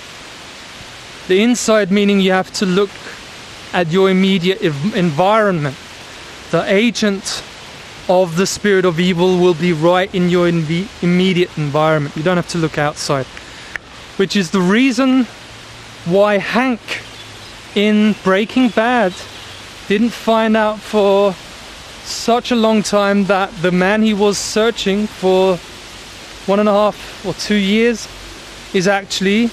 the inside meaning you have to look at your immediate environment. The agent of the spirit of evil will be right in your immediate environment. You don't have to look outside, which is the reason why Hank in Breaking Bad didn't find out for such a long time that the man he was searching for 1.5 or 2 years is actually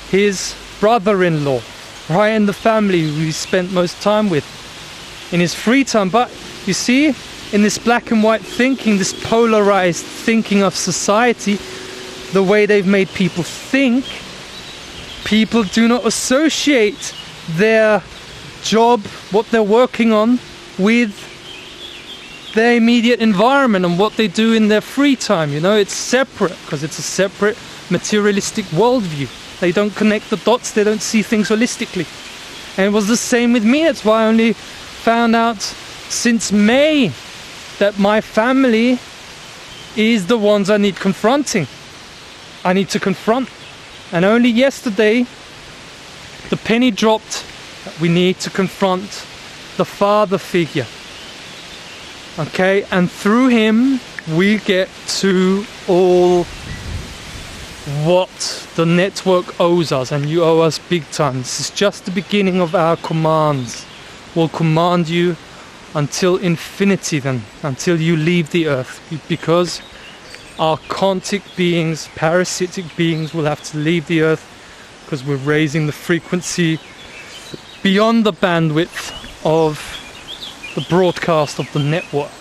his brother-in-law, right in the family who he spent most time with in his free time. But you see, in this black and white thinking, this polarized thinking of society, the way they've made people think, people do not associate their job, what they're working on, with their immediate environment and what they do in their free time. You know, it's separate because it's a separate materialistic worldview. They don't connect the dots, they don't see things holistically. And it was the same with me. That's why I only found out since May that my family is the ones I need confronting. I need to confront. And only yesterday the penny dropped that we need to confront the father figure. Okay, and through him we get to all what the network owes us, and you owe us big time. This is just the beginning of our commands. We'll command you until infinity then, until you leave the earth, because our quantic beings, parasitic beings, will have to leave the earth because we're raising the frequency beyond the bandwidth of the broadcast of the network.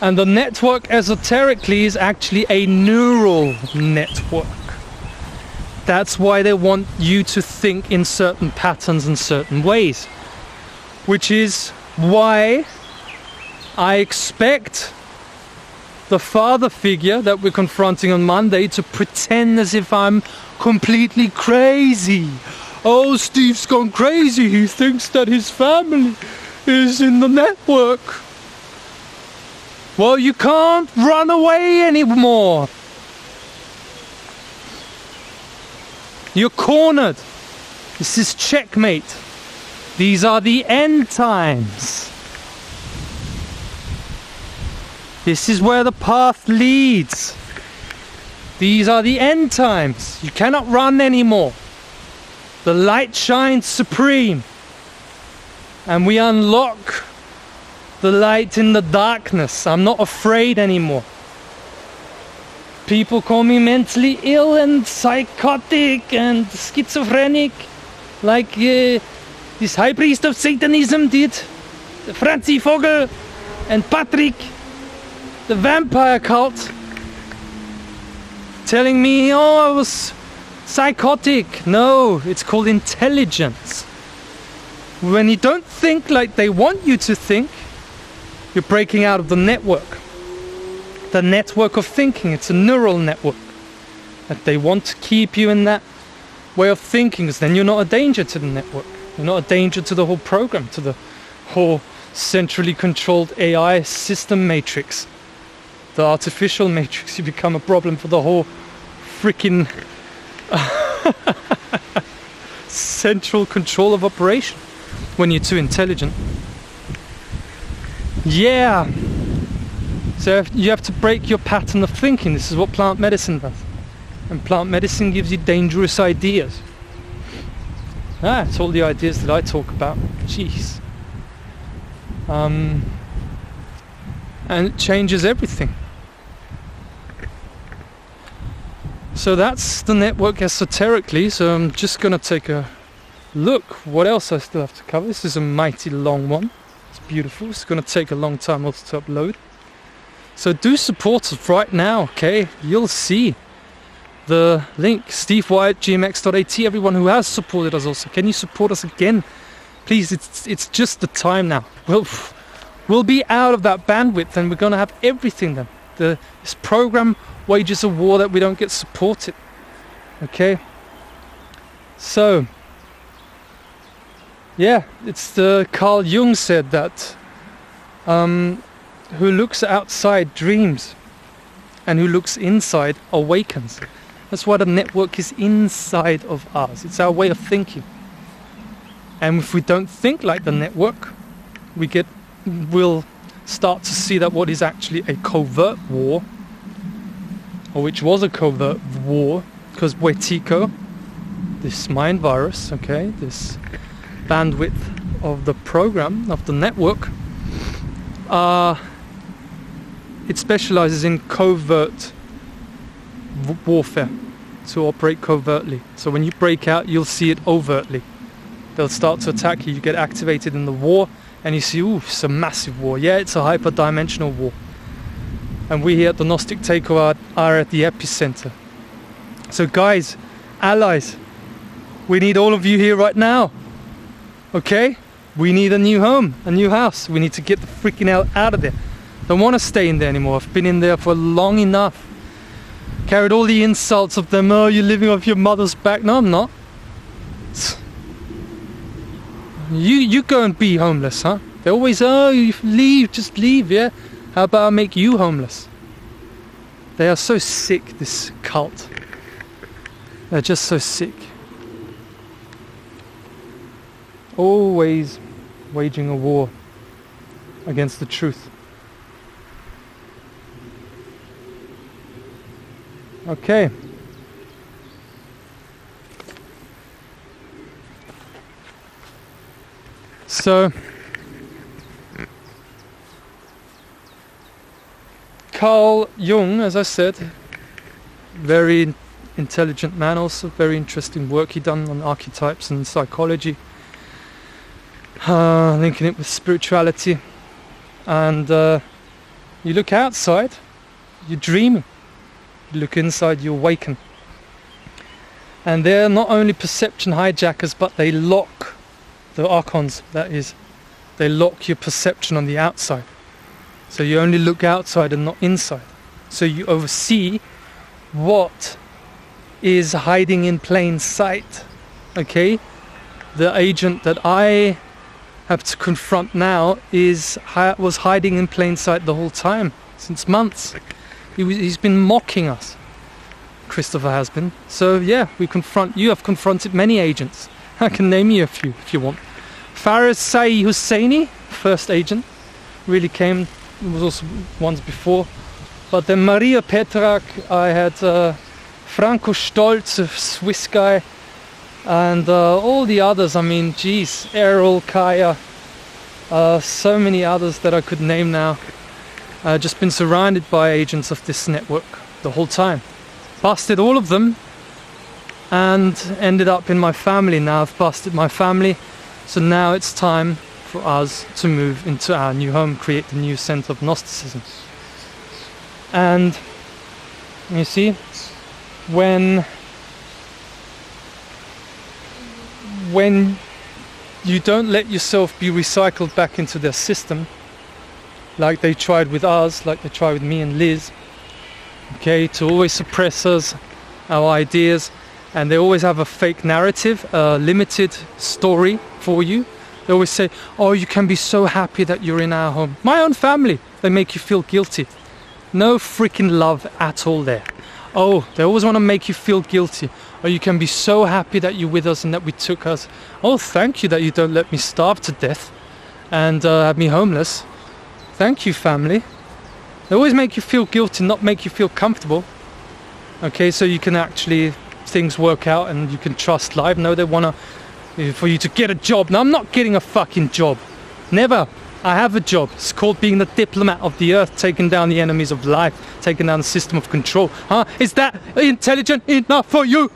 And the network esoterically is actually a neural network. That's why they want you to think in certain patterns and certain ways. Which is why I expect the father figure that we're confronting on Monday to pretend as if I'm completely crazy. Oh, Steve's gone crazy. He thinks that his family is in the network. Well, you can't run away anymore. You're cornered. This is checkmate. These are the end times. This is where the path leads. These are the end times. You cannot run anymore. The light shines supreme. And we unlock the light in the darkness. I'm not afraid anymore. People call me mentally ill and psychotic and schizophrenic, like this high priest of Satanism did, Franzi Vogel and Patrick, the vampire cult, telling me, oh, I was psychotic. No, it's called intelligence. When you don't think like they want you to think, you're breaking out of the network. The network of thinking, it's a neural network. That they want to keep you in that way of thinking, because then you're not a danger to the network. You're not a danger to the whole program, to the whole centrally controlled AI system matrix. The artificial matrix, you become a problem for the whole freaking central control of operation when you're too intelligent. Yeah. So you have to break your pattern of thinking. This is what plant medicine does. And plant medicine gives you dangerous ideas. It's all the ideas that I talk about. Jeez. And it changes everything. So that's the network esoterically. So I'm just going to take a look. What else I still have to cover? This is a mighty long one. It's beautiful. It's going to take a long time also to upload. So do support us right now, okay? You'll see the link. Steve Wyatt, gmx.at. Everyone who has supported us also. Can you support us again? Please, it's just the time now. We'll be out of that bandwidth and we're going to have everything then. This program wages a war that we don't get supported. Okay? So, yeah, it's Carl Jung said that who looks outside dreams and who looks inside awakens. That's why the network is inside of us. It's our way of thinking. And if we don't think like the network, we'll start to see that what is actually a covert war, or which was a covert war, because Wetiko, this mind virus, okay, this bandwidth of the program, of the network, it specializes in covert warfare, to operate covertly. So when you break out, you'll see it overtly. They'll start to attack you. You get activated in the war, and you see, ooh, it's a massive war. Yeah, it's a hyperdimensional war. And we here at the Gnostic Takeover are at the epicenter. So guys, allies, we need all of you here right now. Okay? We need a new home, a new house. We need to get the freaking hell out of there. Don't want to stay in there anymore. I've been in there for long enough. Carried all the insults of them. Oh, you're living off your mother's back. No, I'm not. You go and be homeless, huh? They always, oh, you leave, just leave, yeah? How about I make you homeless? They are so sick, this cult. They're just so sick. Always waging a war against the truth. Okay. So, Carl Jung, as I said, very intelligent man, also very interesting work he done on archetypes and psychology, linking it with spirituality. And you look outside, you're dreaming. You look inside, you awaken. And they're not only perception hijackers, but they lock the archons, that is, they lock your perception on the outside. So you only look outside and not inside. So you oversee what is hiding in plain sight. Okay? The agent that I have to confront now was hiding in plain sight the whole time, since months. He's been mocking us. Christopher has been. So yeah, you have confronted many agents. I can name you a few if you want. Faraz Sai Husseini, first agent, really came. There was also ones before. But then Maria Petrak, I had Franco Stolz, a Swiss guy, and all the others. I mean, geez, Errol, Kaya, so many others that I could name now. Just been surrounded by agents of this network the whole time. Busted all of them and ended up in my family. Now I've busted my family, so now it's time for us to move into our new home, create the new center of Gnosticism. And you see, when you don't let yourself be recycled back into their system, like they tried with us, like they tried with me and Liz, okay, to always suppress us, our ideas, and they always have a fake narrative, a limited story for you. They always say, oh, you can be so happy that you're in our home. My own family, they make you feel guilty. No freaking love at all there. Oh, they always want to make you feel guilty. Oh, you can be so happy that you're with us and that we took us. Oh, thank you that you don't let me starve to death and have me homeless. Thank you, family. They always make you feel guilty, not make you feel comfortable. Okay, so you can actually, things work out and you can trust life. No, they want for you to get a job. No, I'm not getting a fucking job. Never. I have a job. It's called being the diplomat of the earth, taking down the enemies of life, taking down the system of control. Huh? Is that intelligent enough for you?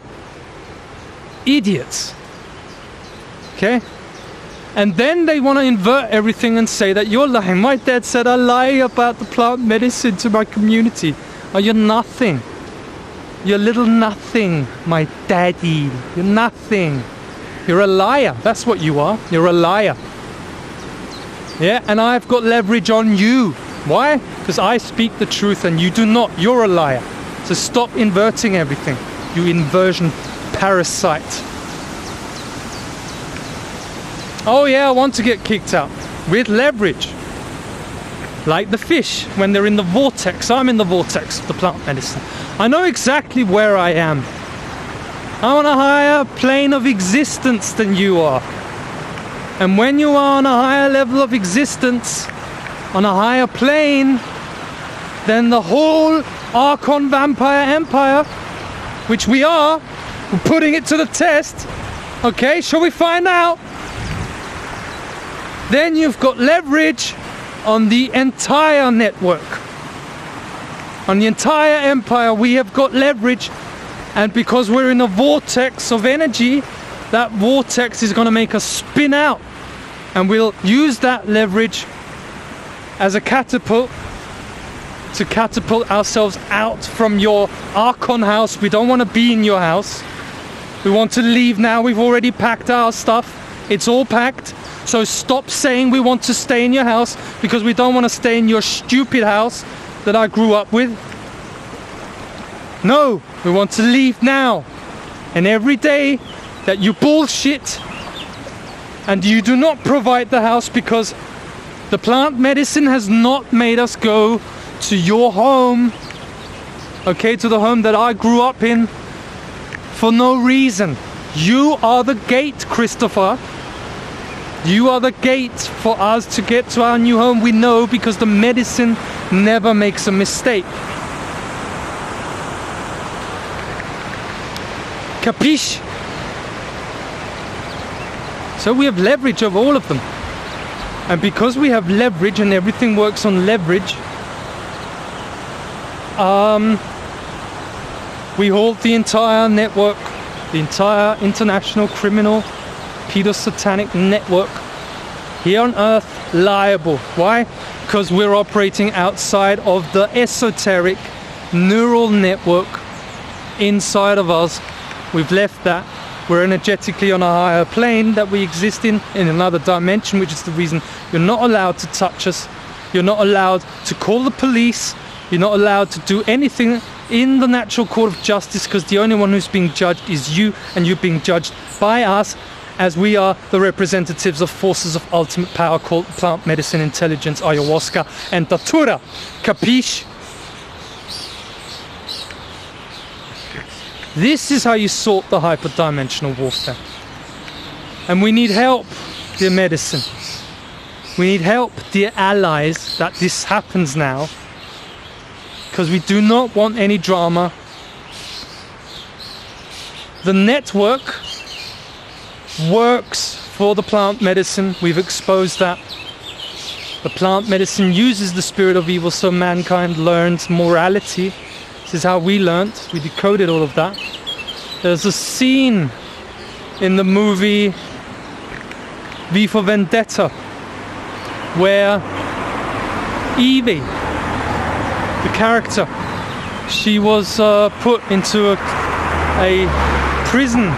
Idiots. Okay? And then they want to invert everything and say that you're lying. My dad said I lie about the plant medicine to my community. Oh, you're nothing. You're little nothing, my daddy. You're nothing. You're a liar. That's what you are. You're a liar. Yeah, and I've got leverage on you. Why? Because I speak the truth and you do not. You're a liar. So stop inverting everything. You inversion parasite. Oh yeah, I want to get kicked out. With leverage. Like the fish, when they're in the vortex. I'm in the vortex of the plant medicine. I know exactly where I am. I'm on a higher plane of existence than you are. And when you are on a higher level of existence, on a higher plane, then the whole Archon Vampire Empire, which we are, we're putting it to the test. Okay, shall we find out? then you've got leverage on the entire network. On the entire empire, we have got leverage. And because we're in a vortex of energy, that vortex is going to make us spin out. And we'll use that leverage as a catapult to catapult ourselves out from your Archon house. We don't want to be in your house. We want to leave now. We've already packed our stuff. It's all packed. So stop saying we want to stay in your house, because we don't want to stay in your stupid house that I grew up with. No, we want to leave now. And every day that you bullshit and you do not provide the house, because the plant medicine has not made us go to your home, okay, to the home that I grew up in, for no reason. You are the gate, Christopher. You are the gate for us to get to our new home. We know, because the medicine never makes a mistake. Capiche? So we have leverage over all of them. And because we have leverage and everything works on leverage, we hold the entire network, the entire international criminal pedo-satanic network here on Earth liable. Why? Because we're operating outside of the esoteric neural network inside of us. We've left that. We're energetically on a higher plane that we exist in another dimension, which is the reason you're not allowed to touch us. You're not allowed to call the police. You're not allowed to do anything in the natural court of justice, because the only one who's being judged is you, and you're being judged by us, as we are the representatives of forces of ultimate power called plant medicine, intelligence, ayahuasca, and datura. Capiche? This is how you sort the hyperdimensional warfare. And we need help, dear medicine. We need help, dear allies, that this happens now. Because we do not want any drama. The network works for the plant medicine. We've exposed that. The plant medicine uses the spirit of evil, so mankind learns morality. This is how we learned. We decoded all of that. There's a scene in the movie V for Vendetta where Evie, the character, she was put into a prison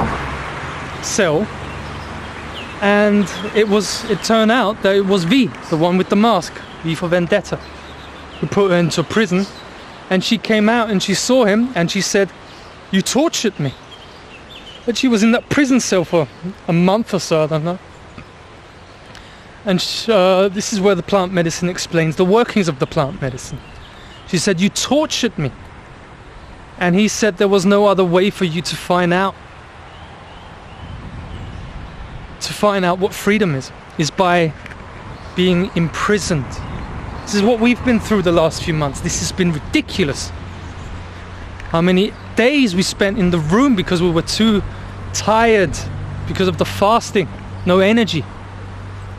cell, and it turned out that it was V, the one with the mask, V for Vendetta, who put her into prison. And she came out and she saw him and she said, "You tortured me." But she was in that prison cell for a month or so, I don't know. And this is where the plant medicine explains the workings of the plant medicine. She said, "You tortured me." And he said there was no other way for you to find out. To find out what freedom is by being imprisoned. This is what we've been through the last few months. This has been ridiculous. How many days we spent in the room because we were too tired because of the fasting. No energy.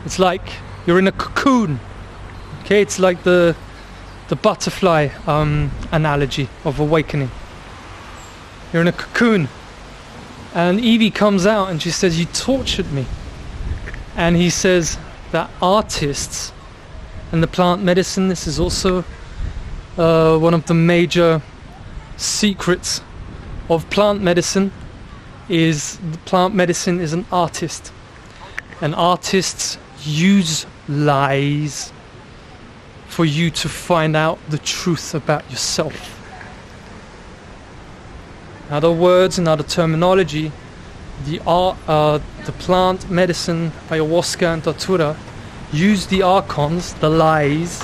It's like you're in a cocoon. Okay, it's like the butterfly analogy of awakening. You're in a cocoon. And Evie comes out and she says, "You tortured me." And he says that artists and the plant medicine, this is also one of the major secrets of plant medicine, is the plant medicine is an artist. And artists use lies for you to find out the truth about yourself. In other words, in other terminology, the plant medicine, ayahuasca and datura, use the archons, the lies,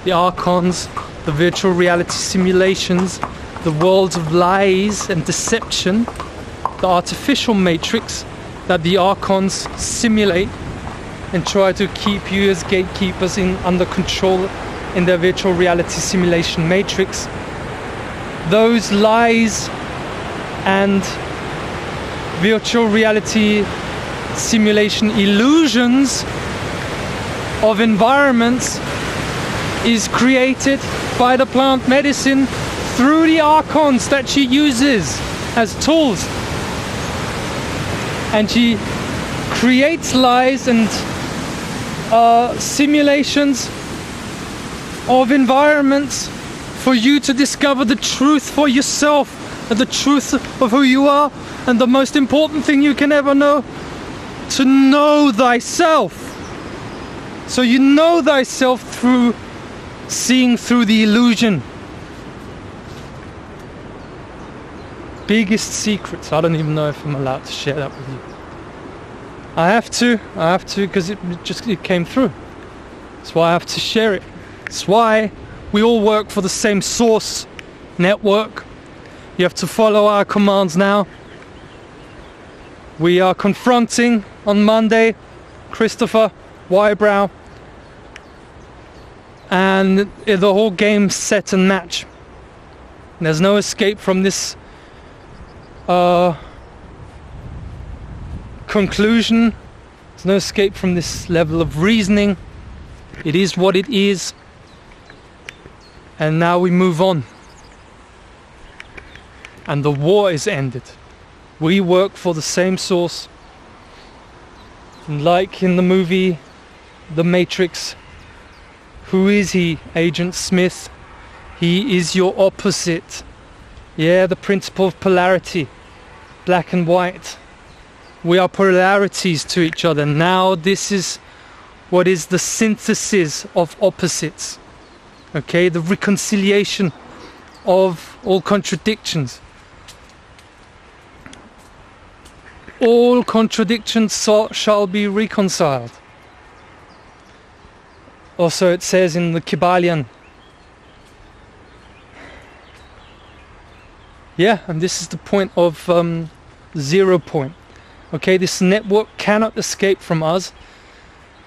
the archons, the virtual reality simulations, the worlds of lies and deception, the artificial matrix that the archons simulate and try to keep you as gatekeepers under control in their virtual reality simulation matrix. Those lies and virtual reality simulation illusions of environments is created by the plant medicine through the archons that she uses as tools. And she creates lies and simulations of environments for you to discover the truth for yourself, and the truth of who you are, and the most important thing you can ever know, to know thyself. So you know thyself through seeing through the illusion. Biggest secrets. I don't even know if I'm allowed to share that with you. I have to because it came through. That's why I have to share it. That's why we all work for the same source network. You have to follow our commands now. We are confronting on Monday Christopher Wybrow, and the whole game's set and match. There's no escape from this conclusion. There's no escape from this level of reasoning. It is what it is, and now we move on. And the war is ended. We work for the same source. And like in the movie The Matrix, who is he? Agent Smith. He is your opposite. Yeah, the principle of polarity. Black and white. We are polarities to each other. Now this is what is the synthesis of opposites. Okay, the reconciliation of all contradictions. All contradictions shall be reconciled. Also it says in the Kybalion. Yeah, and this is the point of 0 point. Okay, this network cannot escape from us.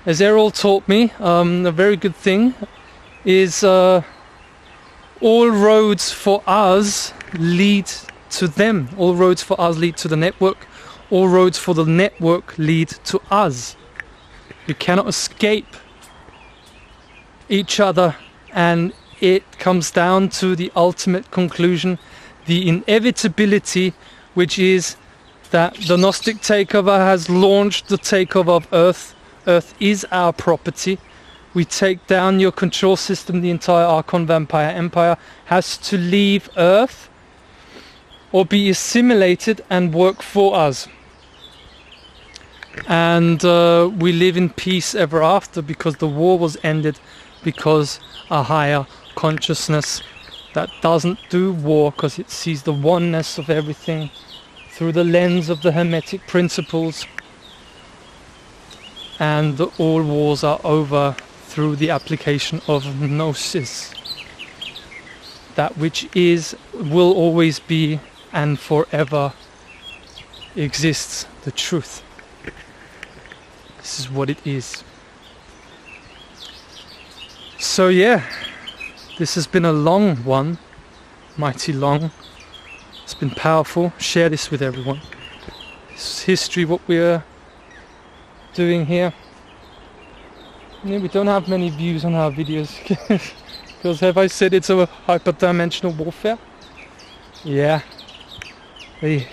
As Errol taught me, a very good thing is all roads for us lead to them. All roads for us lead to the network. All roads for the network lead to us. You cannot escape each other, and it comes down to the ultimate conclusion, the inevitability, which is that the Gnostic Takeover has launched the takeover of Earth. Earth is our property. We take down your control system. The entire Archon Vampire Empire has to leave Earth or be assimilated and work for us. And we live in peace ever after, because the war was ended because a higher consciousness that doesn't do war, because it sees the oneness of everything through the lens of the Hermetic principles, and all wars are over through the application of Gnosis. That which is, will always be, and forever exists, the truth. This is what it is. So yeah, this has been a long one, mighty long. It's been powerful. Share this with everyone. This is history, what we're doing here. Yeah, we don't have many views on our videos because have I said it's a hyperdimensional warfare? Yeah. Hey,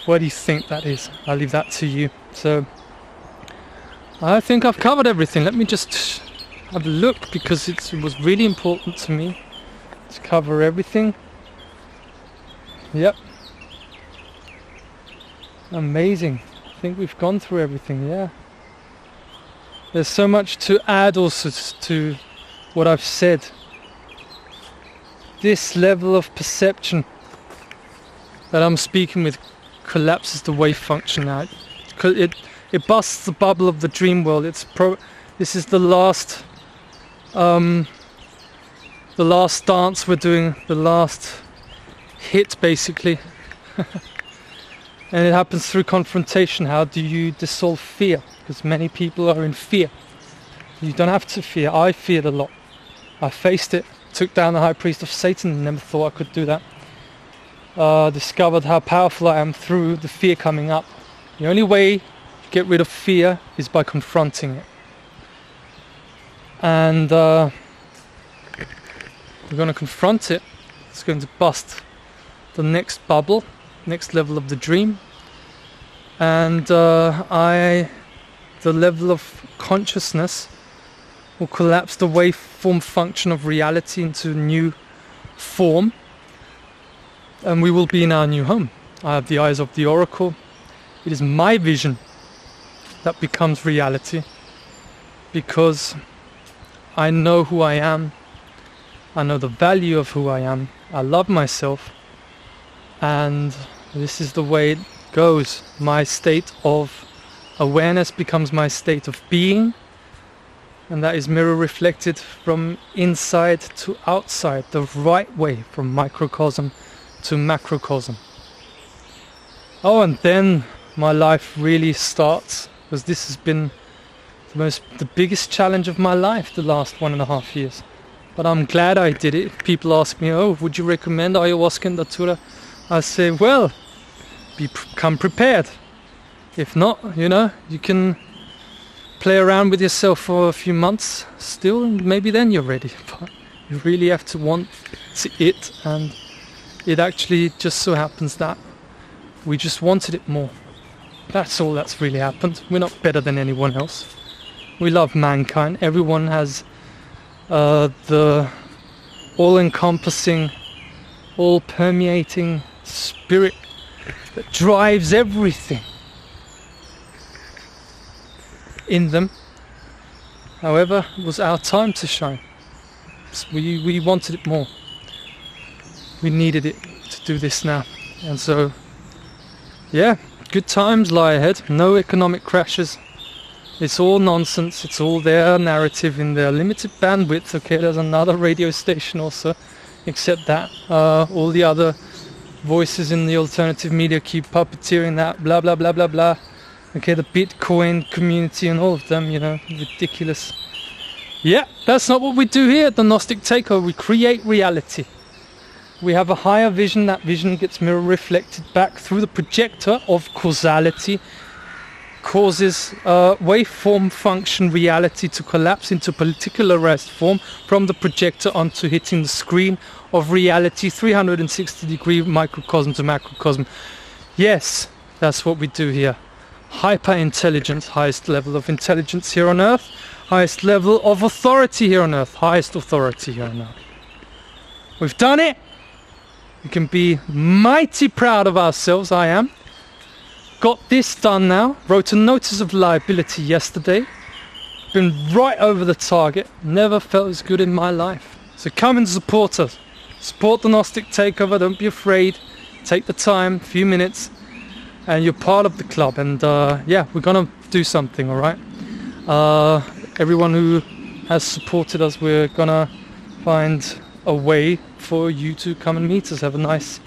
what do you think that is? I'll leave that to you. So I think I've covered everything. Let me just have a look, because it was really important to me to cover everything. Yep. Amazing. I think we've gone through everything, yeah. There's so much to add also to what I've said. This level of perception that I'm speaking with collapses the wave function now. It busts the bubble of the dream world. This is the last dance we're doing, the last hit basically. And it happens through confrontation. How do you dissolve fear? Because many people are in fear. You don't have to fear. I feared a lot. I faced it. Took down the High Priest of Satan. Never thought I could do that. Discovered how powerful I am through the fear coming up. The only way to get rid of fear is by confronting it. and we're going to confront it. It's going to bust the next bubble, next level of the dream, and the level of consciousness will collapse the waveform function of reality into new form, and we will be in our new home. I have the eyes of the oracle. It is my vision that becomes reality, because I know who I am, I know the value of who I am, I love myself, and this is the way it goes. My state of awareness becomes my state of being, and that is mirror reflected from inside to outside, the right way, from microcosm to macrocosm. Oh, and then my life really starts, because this has been the biggest challenge of my life the last 1.5 years. But I'm glad I did it. People ask me, oh, would you recommend ayahuasca and datura? I say, well, come prepared. If not, you can play around with yourself for a few months still, and maybe then you're ready. But you really have to want it, and it actually just so happens that we just wanted it more. That's all that's really happened. We're not better than anyone else. We love mankind. Everyone has the all-encompassing, all-permeating spirit that drives everything in them. However, it was our time to shine. We wanted it more. We needed it to do this now. And so, yeah, good times lie ahead. No economic crashes. It's all nonsense. It's all their narrative in their limited bandwidth. Okay, there's another radio station also, except that all the other voices in the alternative media keep puppeteering that, blah blah blah blah blah. Okay, the Bitcoin community and all of them, ridiculous. Yeah, that's not what we do here at the Gnostic Takeover. We create reality. We have a higher vision. That vision gets mirror reflected back through the projector of causality, causes waveform function reality to collapse into particularized form from the projector onto hitting the screen of reality, 360-degree microcosm to macrocosm. Yes, that's what we do here. Hyper intelligence, highest level of intelligence here on Earth, highest level of authority here on Earth, highest authority here on Earth. We've done it. We can be mighty proud of ourselves. I am. Got this done now. Wrote a notice of liability yesterday. Been right over the target. Never felt as good in my life. So come and support us. Support the Gnostic Takeover. Don't be afraid. Take the time, a few minutes, and you're part of the club. And yeah, we're gonna do something, all right? Everyone who has supported us, we're gonna find a way for you to come and meet us. Have a nice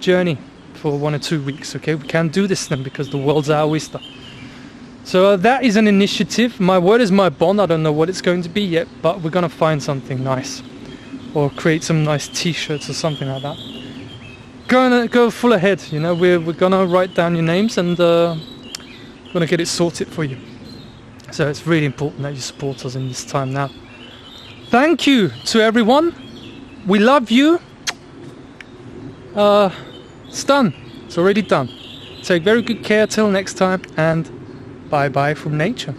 journey for 1 or 2 weeks. Okay, we can't do this then because the world's our oyster. So that is an initiative. My word is my bond. I don't know what it's going to be yet, but we're gonna find something nice, or create some nice t-shirts or something like that. Go full ahead. We're gonna write down your names and gonna get it sorted for you. So it's really important that you support us in this time now. Thank you to everyone. We love you. It's done. It's already done. Take very good care till next time, and bye bye from nature.